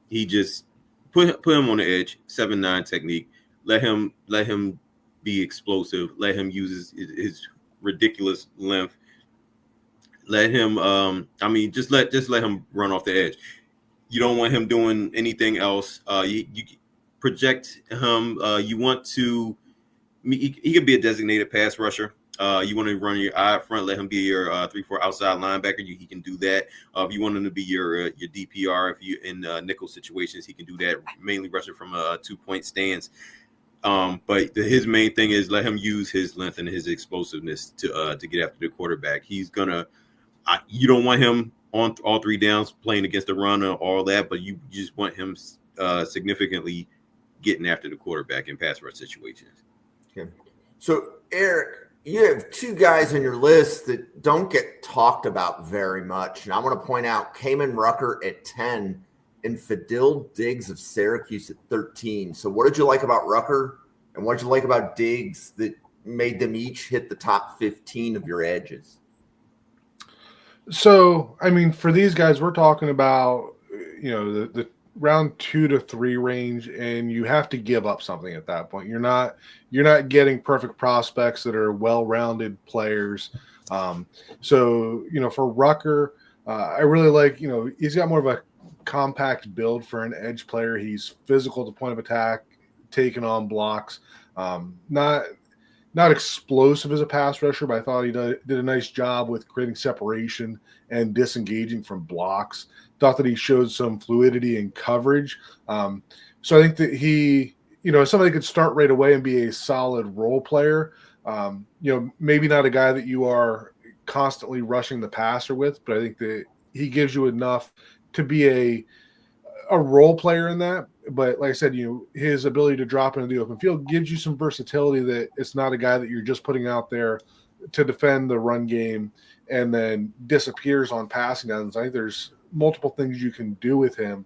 He just put him on the edge, 7-9 technique. Let him be explosive. Let him use his ridiculous length. Let him. Just let him run off the edge. You don't want him doing anything else. You project him. You want to. He could be a designated pass rusher. You want to run your eye up front, let him be your 3-4 outside linebacker. He can do that. If you want him to be your DPR, if you in nickel situations, he can do that. Mainly rushing from a 2-point stance. But his main thing is let him use his length and his explosiveness to get after the quarterback. He's gonna. You don't want him on all 3 downs playing against the run or all that, but you just want him significantly getting after the quarterback in pass rush situations. Okay. So Eric, You have two guys on your list that don't get talked about very much. And I want to point out Kaimon Rucker at 10 and Fadil Diggs of Syracuse at 13. So what did you like about Rucker? And what did you like about Diggs that made them each hit the top 15 of your edges? So, I mean, for these guys, we're talking about, the round 2 to 3 range, and you have to give up something at that point. You're not getting perfect prospects that are well-rounded players. So, for Rucker, I really like, he's got more of a compact build for an edge player. He's physical at the point of attack, taking on blocks. Not explosive as a pass rusher, but I thought he did a nice job with creating separation and disengaging from blocks. Thought that he showed some fluidity in coverage. So I think that he, somebody could start right away and be a solid role player. Maybe not a guy that you are constantly rushing the passer with, but I think that he gives you enough to be a role player in that. But like I said, his ability to drop into the open field gives you some versatility that it's not a guy that you're just putting out there to defend the run game and then disappears on passing downs. I think there's multiple things you can do with him.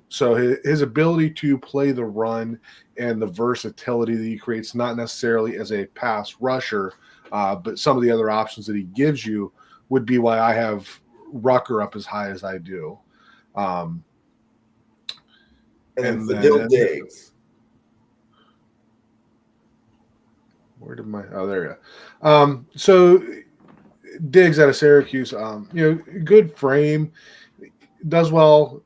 So his ability to play the run and the versatility that he creates, not necessarily as a pass rusher, but some of the other options that he gives you would be why I have Rucker up as high as I do. And then Fadil Diggs. Where did there you go. So Diggs out of Syracuse, good frame, does well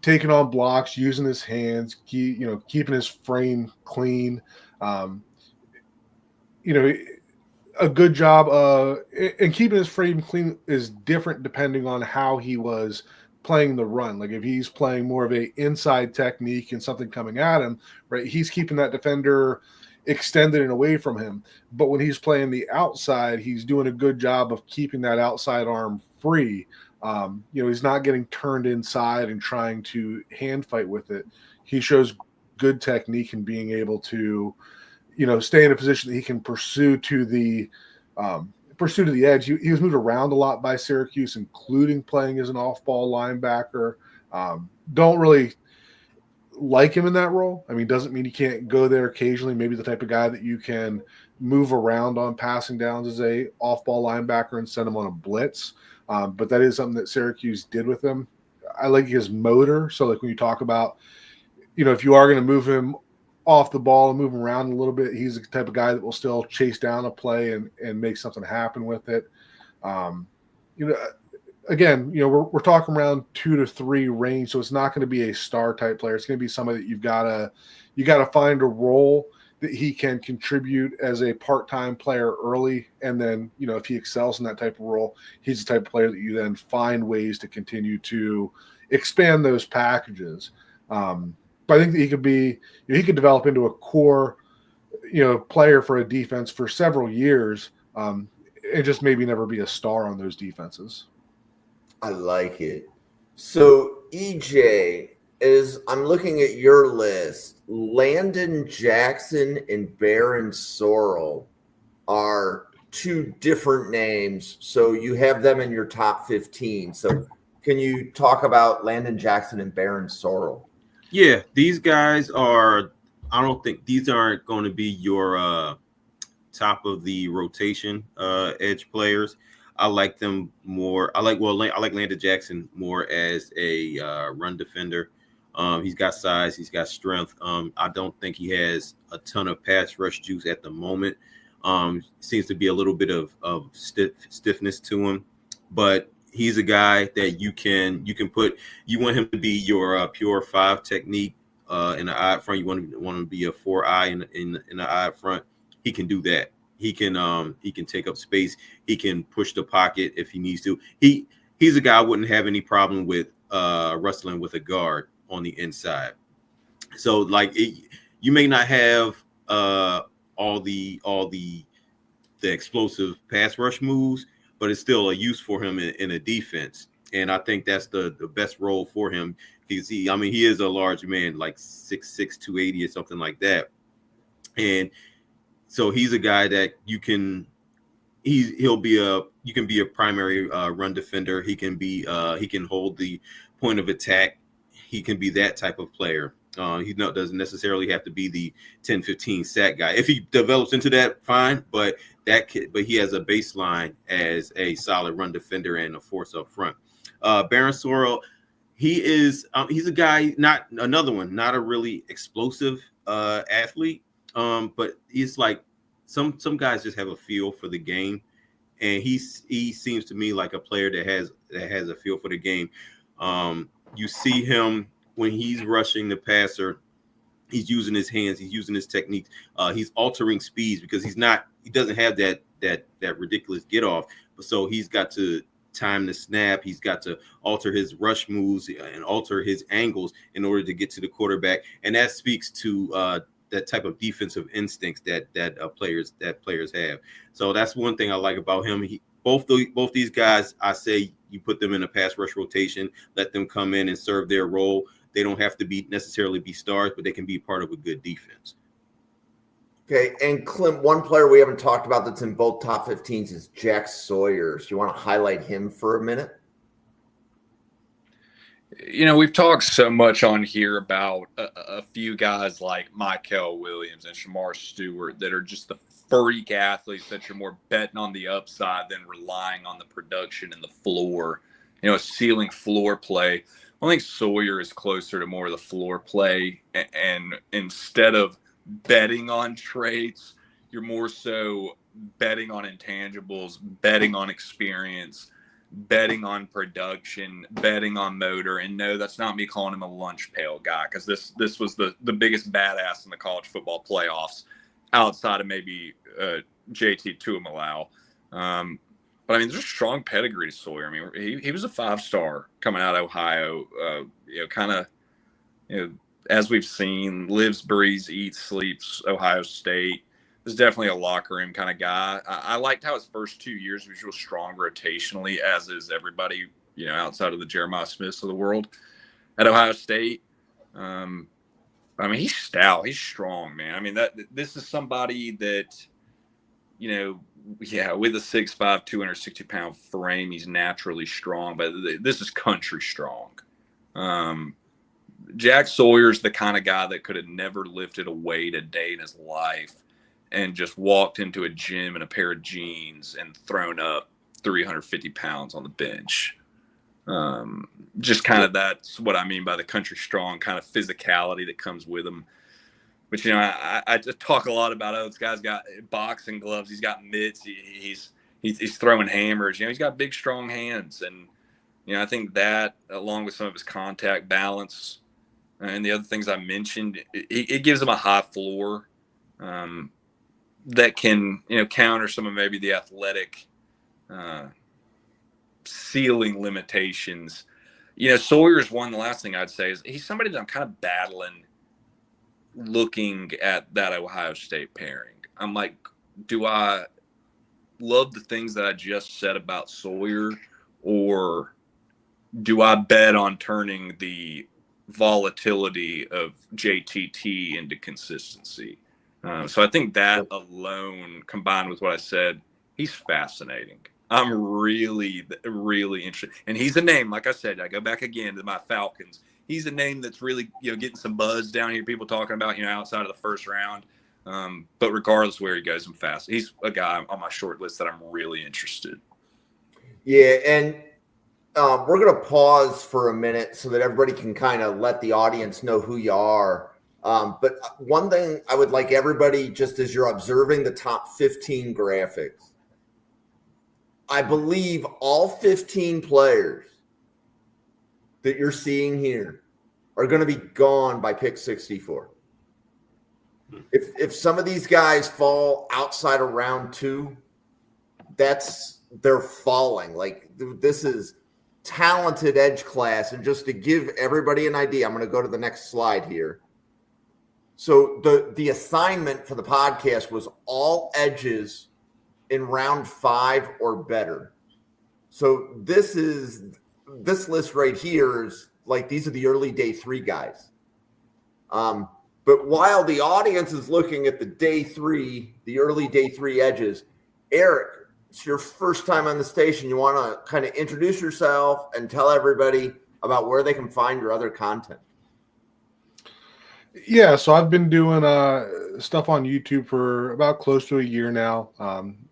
taking on blocks, using his hands, keeping his frame clean. A good job and keeping his frame clean is different depending on how he was playing the run. Like if he's playing more of a inside technique and something coming at him, right, he's keeping that defender extended and away from him. But when he's playing the outside, he's doing a good job of keeping that outside arm free. He's not getting turned inside and trying to hand fight with it. He shows good technique in being able to, stay in a position that he can pursue to the edge. He was moved around a lot by Syracuse, including playing as an off-ball linebacker. Don't really like him in that role. I mean, doesn't mean he can't go there occasionally. Maybe the type of guy that you can move around on passing downs as a off-ball linebacker and send him on a blitz. But that is something that Syracuse did with him. I like his motor. So like when you talk about, if you are going to move him off the ball and move him around a little bit, he's the type of guy that will still chase down a play and make something happen with it. Again, we're talking around 2 to 3 range, so it's not going to be a star type player. It's going to be somebody that you got to find a role that he can contribute as a part-time player early, and then if he excels in that type of role, he's the type of player that you then find ways to continue to expand those packages. But I think that he could develop into a core, player for a defense for several years, and just maybe never be a star on those defenses. I like it. So EJ, as I'm looking at your list, Landon Jackson and Bradyn Swinson are two different names. So you have them in your top 15. So can you talk about Landon Jackson and Bradyn Swinson? Yeah, these guys are – I don't think – these aren't going to be your top of the rotation edge players. I like them more. I like Landon Jackson more as a run defender. He's got size. He's got strength. I don't think he has a ton of pass rush juice at the moment. Seems to be a little bit of stiffness to him, but he's a guy that you can put. You want him to be your pure 5 technique in the eye up front. You want him to be a 4-eye in the eye up front. He can do that. He can take up space. He can push the pocket if he needs to. He's a guy I wouldn't have any problem with wrestling with a guard on the inside. So you may not have all the explosive pass rush moves, but it's still a use for him in a defense. And I think that's the best role for him because he is a large man, like 6'6", 280 or something like that. And so he's a guy that you can you can be a primary run defender. He can hold the point of attack. He can be that type of player. He doesn't necessarily have to be the 10-15 sack guy. If he develops into that, fine. But he has a baseline as a solid run defender and a force up front. Baron Sorrell, he's a guy, not a really explosive athlete, but he's like some guys just have a feel for the game, and he seems to me like a player that has a feel for the game. You see him when he's rushing the passer, he's using his hands, he's using his technique, he's altering speeds because he doesn't have that ridiculous get off, so he's got to time the snap, he's got to alter his rush moves and alter his angles in order to get to the quarterback, and that speaks to that type of defensive instincts that players have. So that's one thing I like about him. Both these guys, I say you put them in a pass rush rotation, let them come in and serve their role. They don't have to necessarily be stars, but they can be part of a good defense. Okay, and Clint, one player we haven't talked about that's in both top 15s is Jack Sawyer. So you want to highlight him for a minute? We've talked so much on here about a few guys like Mykel Williams and Shemar Stewart that are just the freak athletes that you're more betting on the upside than relying on the production and the floor, a ceiling floor play. I think Sawyer is closer to more of the floor play, and instead of betting on traits, you're more so betting on intangibles, betting on experience, betting on production, betting on motor. And no, that's not me calling him a lunch pail guy, because this was the biggest badass in the college football playoffs outside of maybe JT Tuimoloau. But there's a strong pedigree to Sawyer. He was a 5-star coming out of Ohio, as we've seen, lives, breathes, eats, sleeps Ohio State. Is definitely a locker room kind of guy. I liked how his first 2 years was real strong rotationally, as is everybody, outside of the Jeremiah Smiths of the world at Ohio State. He's stout. He's strong, man. This is somebody that, with a 6'5", 260-pound frame, he's naturally strong, but this is country strong. Jack Sawyer's the kind of guy that could have never lifted a weight a day in his life and just walked into a gym in a pair of jeans and thrown up 350 pounds on the bench. Just kind of that's what I mean by the country strong kind of physicality that comes with him. But, I just talk a lot about, this guy's got boxing gloves. He's got mitts. He's throwing hammers. He's got big, strong hands. And, I think that, along with some of his contact balance and the other things I mentioned, it gives him a high floor that can, counter some of maybe the athletic ceiling limitations. Sawyer's one. The last thing I'd say is he's somebody that I'm kind of battling looking at that Ohio State pairing. I'm like, do I love the things that I just said about Sawyer, or do I bet on turning the volatility of JTT into consistency? So I think that alone, combined with what I said, he's fascinating. I'm really, really interested. And he's a name, like I said, I go back again to my Falcons. He's a name that's really, getting some buzz down here. People talking about, outside of the first round. But regardless of where he goes, I'm fast. He's a guy on my short list that I'm really interested. Yeah, and we're going to pause for a minute so that everybody can kind of let the audience know who you are. But one thing I would like everybody, just as you're observing the top 15 graphics, I believe all 15 players that you're seeing here are going to be gone by pick 64. If some of these guys fall outside of round 2, they're falling. Like, this is talented edge class. And just to give everybody an idea, I'm going to go to the next slide here. So the assignment for the podcast was all edges in round 5 or better. So this list right here is like, these are the early day 3 guys. But while the audience is looking at the early day 3 edges, Eric, it's your first time on the station, you want to kind of introduce yourself and tell everybody about where they can find your other content. Yeah, so I've been doing stuff on YouTube for about close to a year now.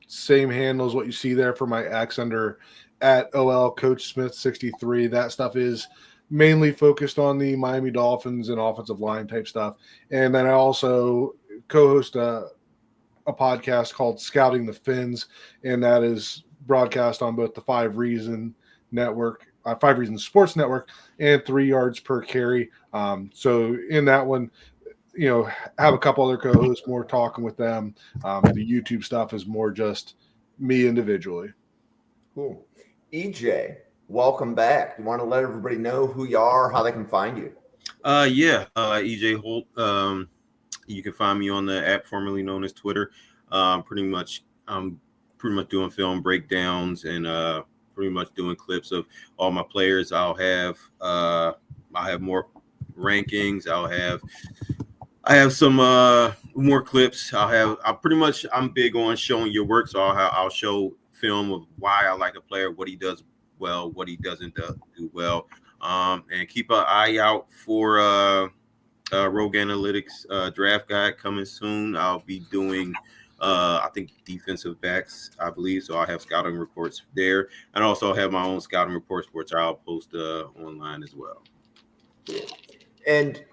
Same handle as what you see there for my X under at OL Coach Smith 63. That stuff is mainly focused on the Miami Dolphins and offensive line type stuff. And then I also co-host a podcast called Scouting the Fins, and that is broadcast on both the 5 Reason Network, 5 Reasons Sports Network, and 3 Yards Per Carry. So in that one, have a couple other co-hosts, more talking with them. The YouTube stuff is more just me individually. Cool. EJ, welcome back. You want to let everybody know who you are, how they can find you? EJ Holt. You can find me on the app formerly known as Twitter. I'm pretty much doing film breakdowns and pretty much doing clips of all my players. I'll have more rankings. I have some more clips. I'm big on showing your work, so I'll show film of why I like a player, what he does well, what he doesn't do well, and keep an eye out for Rogue Analytics draft guide coming soon. I'll be doing I think defensive backs, I believe, so I'll have scouting reports there, and also have my own scouting reports which I'll post online as well. And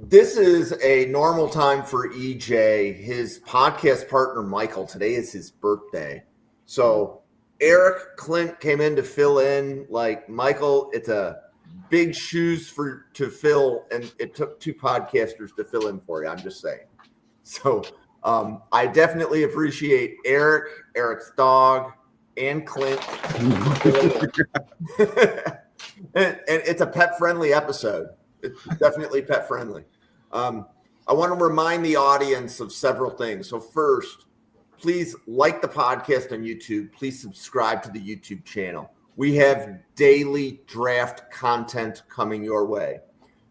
this is a normal time for EJ. His podcast partner, Mykel, today is his birthday. So Eric, Clint came in to fill in. Like, Mykel, it's a big shoes to fill, and it took 2 podcasters to fill in for you. I'm just saying. So I definitely appreciate Eric's dog, and Clint. and it's a pet-friendly episode. It's definitely pet-friendly. I want to remind the audience of several things. So first, please like the podcast on YouTube. Please subscribe to the YouTube channel. We have daily draft content coming your way.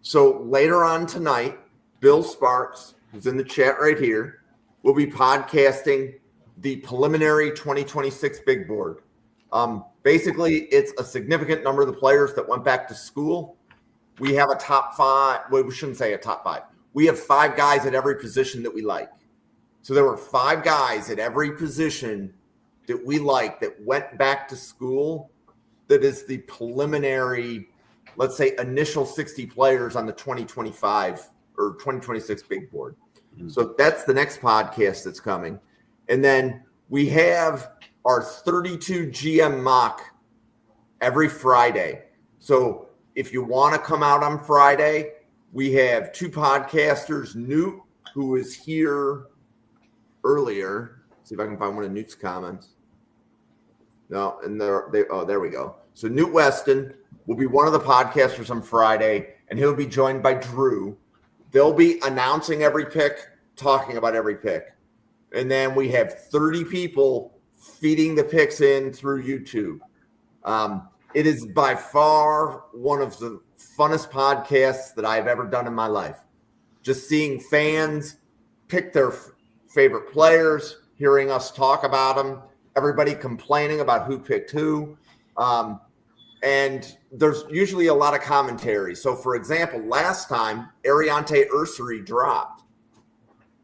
So later on tonight, Bill Sparks, who's in the chat right here, will be podcasting the preliminary 2026 big board. Basically, it's a significant number of the players that went back to school. We have a top 5. Well, we shouldn't say a top 5. We have 5 guys at every position that we like. So there were 5 guys at every position that we like that went back to school. That is the preliminary, let's say, initial 60 players on the 2025 or 2026 big board. Mm-hmm. So that's the next podcast that's coming. And then we have our 32 GM mock every Friday. So if you want to come out on Friday, we have 2 podcasters, Newt, who was here earlier. Let's see if I can find one of Newt's comments. No, and there we go. So Newt Weston will be one of the podcasters on Friday, and he'll be joined by Drew. They'll be announcing every pick, talking about every pick. And then we have 30 people feeding the picks in through YouTube. It is by far one of the funnest podcasts that I've ever done in my life. Just seeing fans pick their favorite players, hearing us talk about them, everybody complaining about who picked who. And there's usually a lot of commentary. So, for example, last time, Ariante Ursary dropped.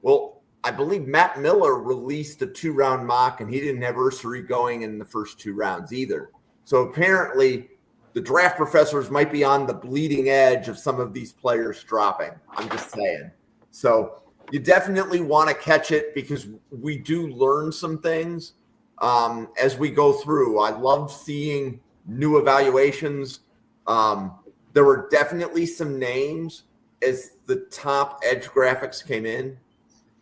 Well, I believe Matt Miller released a 2-round mock, and he didn't have Ursary going in the first 2 rounds either. So apparently the draft professors might be on the bleeding edge of some of these players dropping. I'm just saying. So you definitely want to catch it because we do learn some things as we go through. I love seeing new evaluations. There were definitely some names as the top edge graphics came in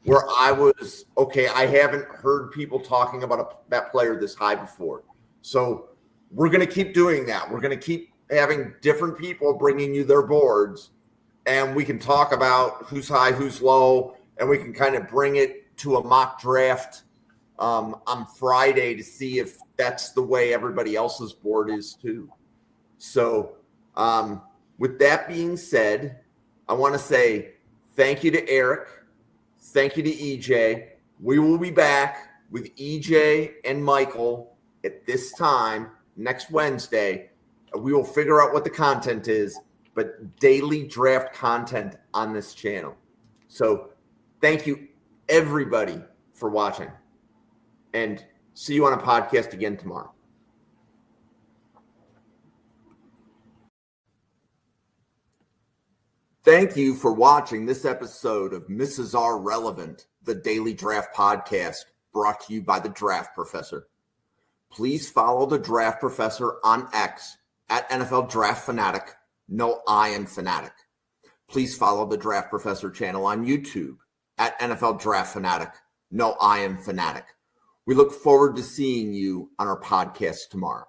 where I was, okay, I haven't heard people talking about that player this high before. So we're going to keep doing that. We're going to keep having different people bringing you their boards, and we can talk about who's high, who's low, and we can kind of bring it to a mock draft on Friday to see if that's the way everybody else's board is too. So with that being said, I want to say thank you to Eric. Thank you to EJ. We will be back with EJ and Mykel at this time next Wednesday. We will figure out what the content is, but daily draft content on this channel. So thank you, everybody, for watching. And see you on a podcast again tomorrow. Thank you for watching this episode of Mrs. R Relevant, the Daily Draft Podcast, brought to you by the Draft Professor. Please follow the Draft Professor on X at NFL Draft Fanatic. No, I am Fanatic. Please follow the Draft Professor channel on YouTube at NFL Draft Fanatic. No, I am Fanatic. We look forward to seeing you on our podcast tomorrow.